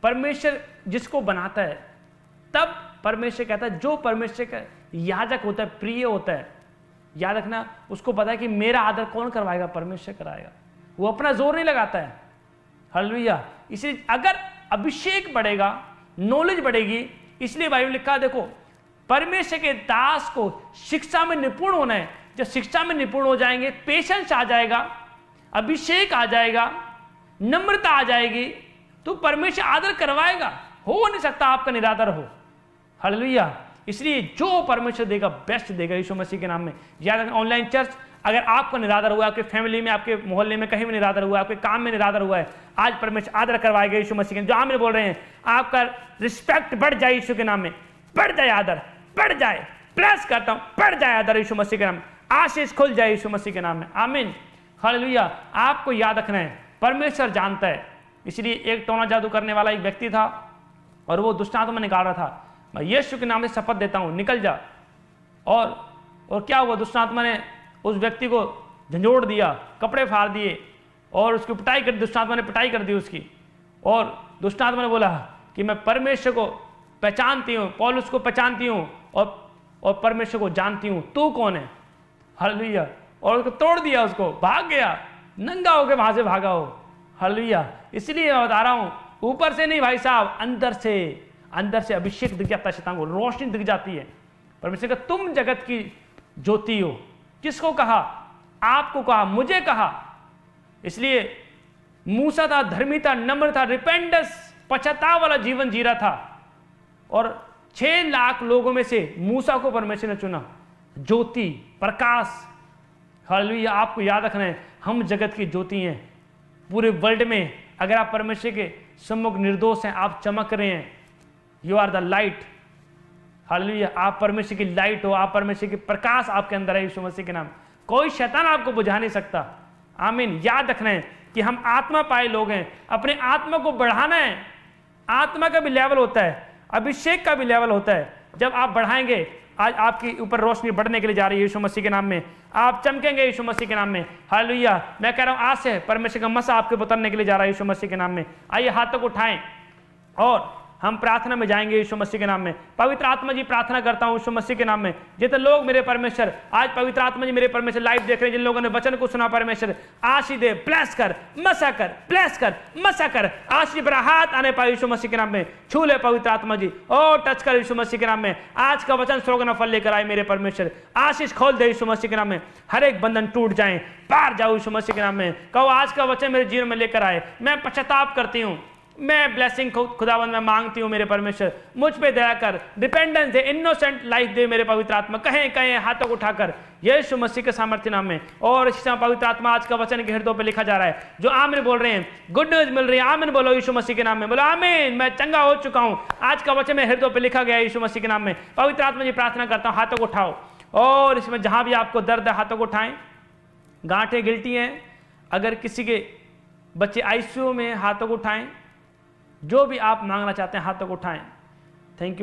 परमेश्वर जिसको बनाता है, तब परमेश्वर कहता है, जो परमेश्वर का याजक होता है, प्रिय होता है, याद रखना, उसको पता है कि मेरा आदर कौन करवाएगा, परमेश्वर कराएगा। वो अपना जोर नहीं लगाता है। हालेलुया। इसलिए अगर अभिषेक बढ़ेगा, नॉलेज बढ़ेगी, इसलिए बाइबल लिखा, देखो परमेश्वर के दास को शिक्षा में निपुण होना है। जब शिक्षा में निपुण हो जाएंगे, पेशेंस आ जाएगा, अभिषेक आ जाएगा, नम्रता आ जाएगी, तो परमेश्वर आदर करवाएगा। हो नहीं सकता आपका निरादर हो। हालेलुया। इसलिए जो परमेश्वर देगा, बेस्ट देगा यीशु मसीह के नाम में। याद रखना, ऑनलाइन चर्च, अगर आपका निरादर हुआ, आपके फैमिली में, आपके मोहल्ले में, कहीं भी निरादर हुआ, आपके काम में निरादर हुआ है, आज परमेश्वर आदर करवाएगा यीशु मसीह के। जो आमीन बोल रहे हैं, आपका रिस्पेक्ट बढ़ जाए यीशु के नाम में, बढ़ जाए आदर, बढ़ जाए, प्रेस करता हूं, बढ़ जाए आदर यीशु मसीह के नाम में, आशीष खुल जाए यीशु मसीह के नाम में। आमीन। हालेलुया। आपको याद रखना है, परमेश्वर जानता है। इसलिए एक टोना जादू करने वाला एक व्यक्ति था, और वो दुष्ट आत्मा निकाल रहा था। मैं यीशु के नाम से शपथ देता हूं, निकल जा। और क्या हुआ, दुष्ट आत्मा ने उस व्यक्ति को झंझोड़ दिया, कपड़े फाड़ दिए, और उसकी पिटाई कर, दुष्ट आत्मा ने पिटाई कर दी उसकी। और दुष्ट आत्मा ने बोला कि मैं परमेश्वर को पहचानती हूँ, पौलुस को पहचानती हूँ, और परमेश्वर को जानती हूँ, तू कौन है। हालेलुया। और उसको तोड़ दिया, उसको भाग गया, नंगा होकर वहां से भागा हो। हालेलुया। इसलिए मैं बता रहा हूं, ऊपर से नहीं भाई साहब, अंदर से अभिषेक दिख जाता है, शैतान को रोशनी दिख जाती है। परमेश्वर का, तुम जगत की ज्योति हो। किसको कहा? आपको कहा, मुझे कहा। इसलिए मूसा था, धर्मी था, नम्र था, रिपेंडेंस, पश्चाताप वाला जीवन जी रहा था, और 6 लाख लोगों में से मूसा को परमेश्वर ने चुना, ज्योति, प्रकाश। हालेलुया। आपको याद रखना है, हम जगत की ज्योति हैं पूरे वर्ल्ड में। अगर आप परमेश्वर के सम्मुख निर्दोष हैं, आप चमक रहे हैं, you are the light. Hallelujah. आप परमेश्वर की लाइट हो, आप परमेश्वर की प्रकाश आपके अंदर है यीशु मसीह के नाम। कोई शैतान आपको बुझा नहीं सकता। आमीन। याद रखना है कि हम आत्मा पाए लोग हैं, अपने आत्मा को बढ़ाना है। आत्मा का भी लेवल होता है, अभिषेक का भी लेवल होता है। जब आप बढ़ाएंगे, आज आपके ऊपर रोशनी बढ़ने के लिए जा रही है यीशु मसीह के नाम में, आप चमकेंगे यीशु मसीह के नाम में। हालेलुया। मैं कह रहा हूं, आज से परमेश्वर का मसा आपके उतरने के लिए जा रहा है यीशु मसीह के नाम में। आइए हाथों को उठाएं और हम प्रार्थना में जाएंगे यीशु मसीह के नाम में। पवित्र आत्मा जी, प्रार्थना करता हूं यीशु मसीह के नाम में, जितने लोग मेरे परमेश्वर आज पवित्र आत्मा जी मेरे परमेश्वर लाइव देख रहे हैं, जिन लोगों ने वचन को सुना, परमेश्वर आशीष दे, ब्लेस कर, मसा कर, ब्लेस कर, मसा कर। आशीष भरा हाथ आने पाए यीशु मसीह के नाम में, छू ले पवित्र आत्मा जी, ओ टच कर यीशु मसीह के नाम में। आज का वचन स्वर्ग फल लेकर आए मेरे परमेश्वर, आशीष खोल दे यीशु मसीह के नाम में। हर एक बंधन टूट जाए, पार जाओ यीशु मसीह के नाम में। कहो, आज का वचन मेरे जीवन में लेकर आए, मैं पश्चाताप करती हूँ, मैं ब्लेसिंग खुदावंद में मांगती हूँ मेरे परमेश्वर, मुझ पे दया कर, डिपेंडेंस दे, इनोसेंट लाइफ दे मेरे पवित्र आत्मा। कहें हाथों को उठाकर यीशु मसीह के सामर्थ्य नाम में। और इसी समय पवित्र आत्मा आज का वचन के हृदयों पे लिखा जा रहा है, जो आमीन बोल रहे हैं, गुड न्यूज मिल रही है, आमीन बोलो यीशु मसीह के नाम में, बोलो आमीन। मैं चंगा हो चुका हूँ, आज का वचन मेरे हृदयों पे लिखा गया है यीशु मसीह के नाम में। पवित्र आत्मा जी, प्रार्थना करता हूँ, हाथों को उठाओ, और इसमें जहां भी आपको दर्द है, हाथों को उठाएं। गांठें गिल्टी हैं, अगर किसी के बच्चे आईसीयू में, हाथों को उठाएं। जो भी आप मांगना चाहते हैं, हाथों को उठाएं। Thank you.